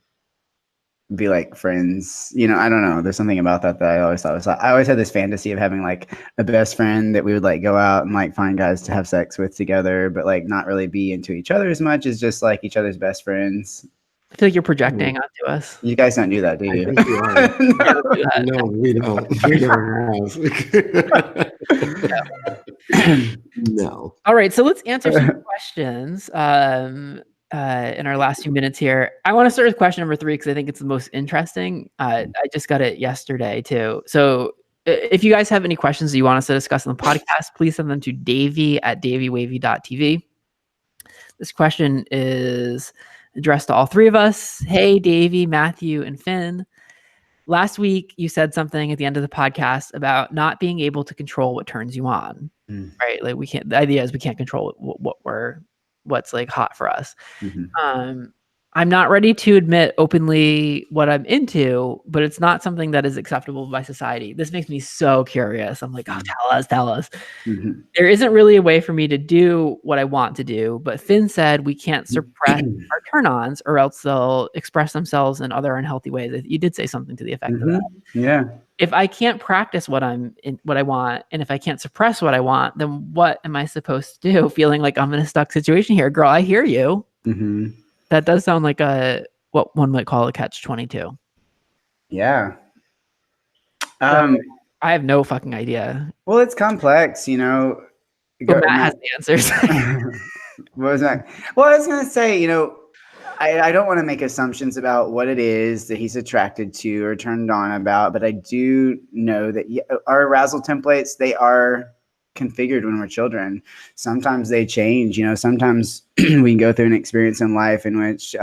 Speaker 2: be like friends. I don't know. There's something about that I always thought was I always had this fantasy of having like a best friend that we would like go out and like find guys to have sex with together, but like not really be into each other as much as just like each other's best friends.
Speaker 1: I feel like you're projecting onto us.
Speaker 2: You guys don't do that, do you?
Speaker 3: No, we don't. No.
Speaker 1: All right, so let's answer some questions in our last few minutes here. I want to start with question number 3 because I think it's the most interesting. I just got it yesterday too. So if you guys have any questions that you want us to discuss on the podcast, please send them to Davey at daveywavey.tv. This question is, addressed to all three of us. Hey, Davey, Matthew, and Finn. Last week, you said something at the end of the podcast about not being able to control what turns you on, right? Like we can't. The idea is we can't control what's like hot for us. I'm not ready to admit openly what I'm into, but it's not something that is acceptable by society. This makes me so curious. I'm like, oh, tell us. There isn't really a way for me to do what I want to do, but Finn said we can't suppress our turn-ons or else they'll express themselves in other unhealthy ways. You did say something to the effect of that.
Speaker 2: Yeah.
Speaker 1: If I can't practice what I want, and if I can't suppress what I want, then what am I supposed to do? Feeling like I'm in a stuck situation here. Girl, I hear you. That does sound like what one might call a catch-22.
Speaker 2: Yeah.
Speaker 1: I have no fucking idea.
Speaker 2: Well, it's complex, you know.
Speaker 1: But Matt has the answers.
Speaker 2: What was that? Well, I was going to say, you know, I don't want to make assumptions about what it is that he's attracted to or turned on about, but I do know that our arousal templates, they are configured when we're children. Sometimes they change, you know, sometimes we can go through an experience in life in which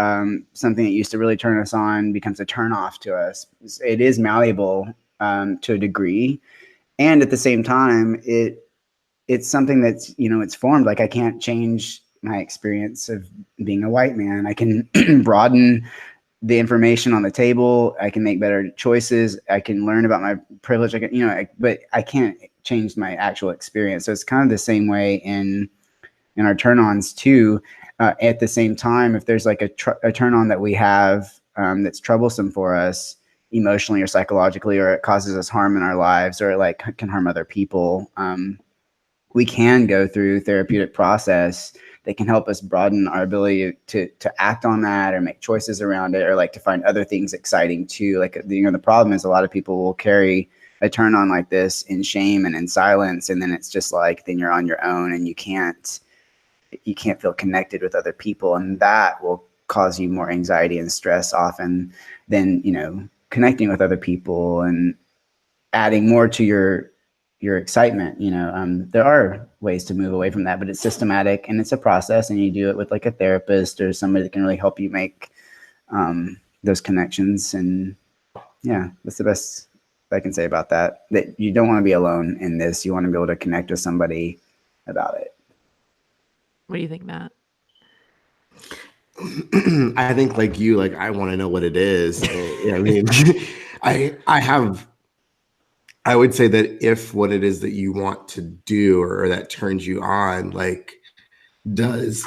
Speaker 2: something that used to really turn us on becomes a turn off to us. It is malleable to a degree. And at the same time, it's something that's, you know, it's formed. Like I can't change my experience of being a white man. I can broaden the information on the table. I can make better choices. I can learn about my privilege. I can, you know, but I can't change my actual experience. So it's kind of the same way in our turn-ons too. At the same time, if there's like a turn-on that we have that's troublesome for us emotionally or psychologically, or it causes us harm in our lives, or it like can harm other people, we can go through therapeutic process that can help us broaden our ability to act on that or make choices around it, or like to find other things exciting too. Like, you know, the problem is a lot of people will carry a turn on like this in shame and in silence. And then it's just like, then you're on your own and you can't feel connected with other people. And that will cause you more anxiety and stress often than, you know, connecting with other people and adding more to your excitement. You know, there are ways to move away from that, but it's systematic and it's a process, and you do it with like a therapist or somebody that can really help you make those connections. And yeah, that's the best I can say about that. That you don't want to be alone in this. You want to be able to connect with somebody about it.
Speaker 1: What do you think, Matt?
Speaker 3: I think like you, like I want to know what it is. I mean, I would say that if what it is that you want to do or that turns you on, like does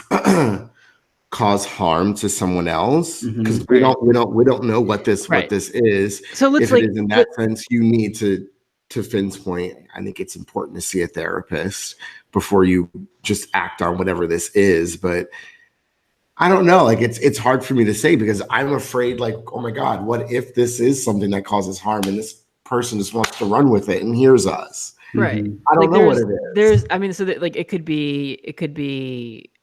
Speaker 3: cause harm to someone else, because we don't know what this is.
Speaker 1: So
Speaker 3: if it is in that sense, you need to Finn's point, I think it's important to see a therapist before you just act on whatever this is. But I don't know, like it's hard for me to say, because I'm afraid, like, oh my God, what if this is something that causes harm and this person just wants to run with it and hears us?
Speaker 1: Right.
Speaker 3: I don't know what it is.
Speaker 1: I mean, so that, like, it could be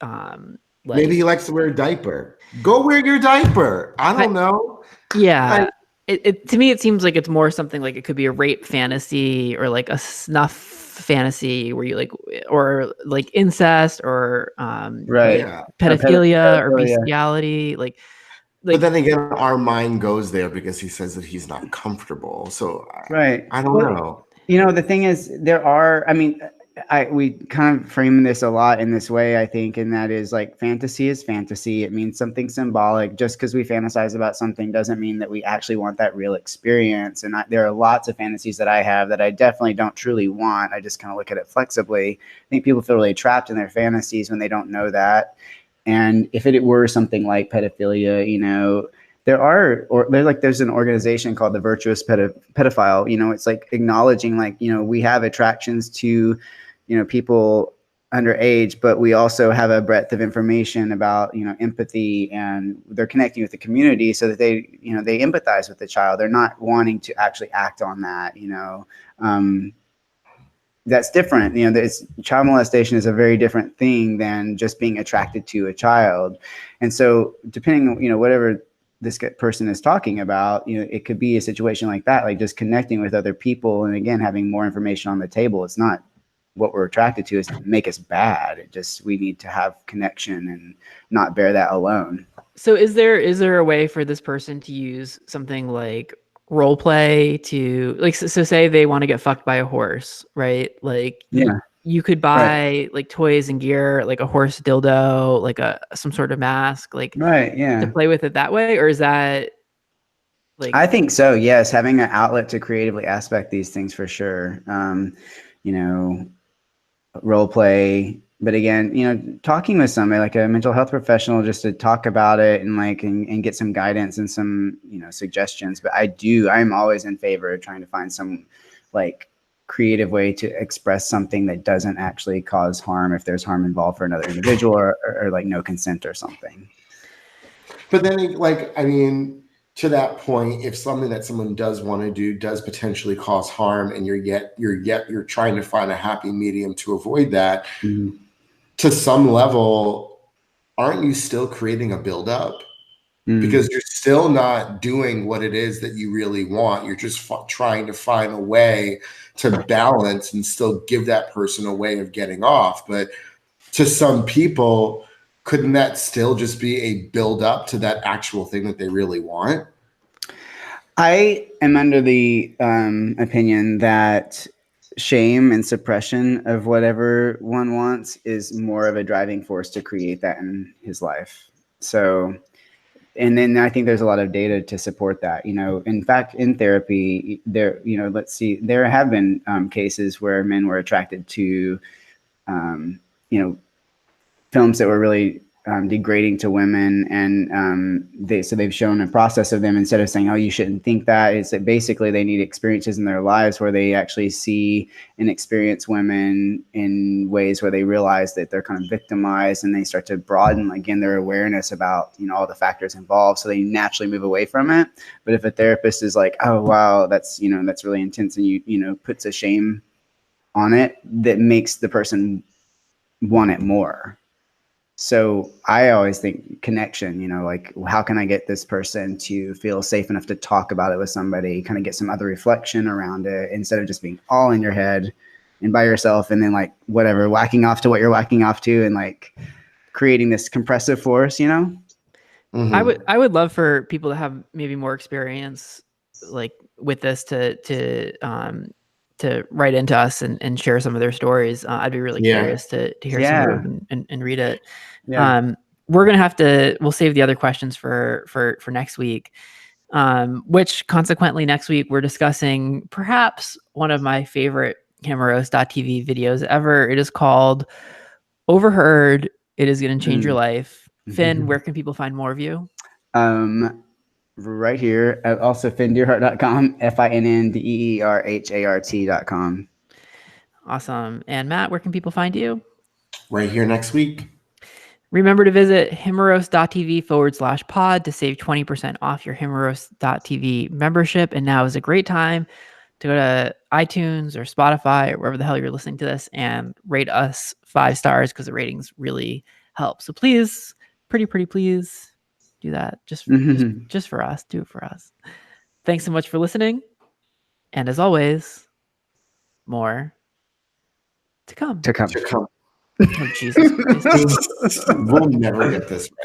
Speaker 1: like,
Speaker 3: maybe he likes to wear a diaper. Go wear your diaper. I don't know.
Speaker 1: Yeah. To me, it seems like it's more something like it could be a rape fantasy or like a snuff fantasy where you like, or like incest or pedophilia or bestiality. Like,
Speaker 3: but then again, our mind goes there because he says that he's not comfortable. So I don't know.
Speaker 2: You know, the thing is, we kind of frame this a lot in this way, I think, and that is like fantasy is fantasy. It means something symbolic. Just because we fantasize about something doesn't mean that we actually want that real experience. And there are lots of fantasies that I have that I definitely don't truly want. I just kind of look at it flexibly. I think people feel really trapped in their fantasies when they don't know that. And if it were something like pedophilia, you know, there's an organization called the Virtuous Pedophile. You know, it's like acknowledging, like, you know, we have attractions to, you know, people underage, but we also have a breadth of information about, you know, empathy, and they're connecting with the community so that they empathize with the child. They're not wanting to actually act on that, you know. That's different. You know, child molestation is a very different thing than just being attracted to a child. And so depending on, you know, whatever this person is talking about, you know, it could be a situation like that, like just connecting with other people. And again, having more information on the table. It's not what we're attracted to is make us bad. We need to have connection and not bear that alone.
Speaker 1: So is there a way for this person to use something like role play to, like, so say they want to get fucked by a horse, right? Like, you could buy like toys and gear, like a horse dildo, like some sort of mask, like to play with it that way? Or is that like...
Speaker 2: I think so, yes. Having an outlet to creatively aspect these things for sure. You know, role play, but again, you know, talking with somebody like a mental health professional just to talk about it and like and get some guidance and some, you know, suggestions. But I'm always in favor of trying to find some like creative way to express something that doesn't actually cause harm if there's harm involved for another individual or like no consent or something.
Speaker 3: But then, like, I mean, to that point, if something that someone does want to do does potentially cause harm, and you're trying to find a happy medium to avoid that, to some level, aren't you still creating a buildup? Because you're still not doing what it is that you really want. You're just trying to find a way to balance and still give that person a way of getting off. But to some people, couldn't that still just be a build up to that actual thing that they really want?
Speaker 2: I am under the opinion that shame and suppression of whatever one wants is more of a driving force to create that in his life. So, and then I think there's a lot of data to support that. You know, in fact, in therapy, there have been cases where men were attracted to, films that were really degrading to women, and they've shown a process of them, instead of saying, oh, you shouldn't think that, is that basically they need experiences in their lives where they actually see and experience women in ways where they realize that they're kind of victimized, and they start to broaden again their awareness about, you know, all the factors involved, so they naturally move away from it. But if a therapist is like, oh wow, that's really intense, and you know puts a shame on it, that makes the person want it more. So I always think connection, you know, like how can I get this person to feel safe enough to talk about it with somebody, kind of get some other reflection around it, instead of just being all in your head and by yourself, and then like whatever, whacking off to what you're whacking off to, and like creating this compressive force, you know?
Speaker 1: I would love for people to have maybe more experience like with this to write into us and share some of their stories. I'd be really curious to hear some of them and read it. We're going to have to, we'll save the other questions for next week, which consequently next week we're discussing perhaps one of my favorite Himeros.tv videos ever. It is called Overheard. It is going to change your life. Finn, where can people find more of you?
Speaker 2: Right here. Also finndeerhart.com, FINNDEERHART.com.
Speaker 1: Awesome. And Matt, where can people find you?
Speaker 3: Right here next week.
Speaker 1: Remember to visit himeros.tv/pod to save 20% off your himeros.tv membership. And now is a great time to go to iTunes or Spotify or wherever the hell you're listening to this and rate us 5 stars, because the ratings really help. So please, pretty please do that. Just for us. Do it for us. Thanks so much for listening. And as always, more to come.
Speaker 2: To come.
Speaker 1: Oh, Jesus Christ.
Speaker 3: We'll never get this right.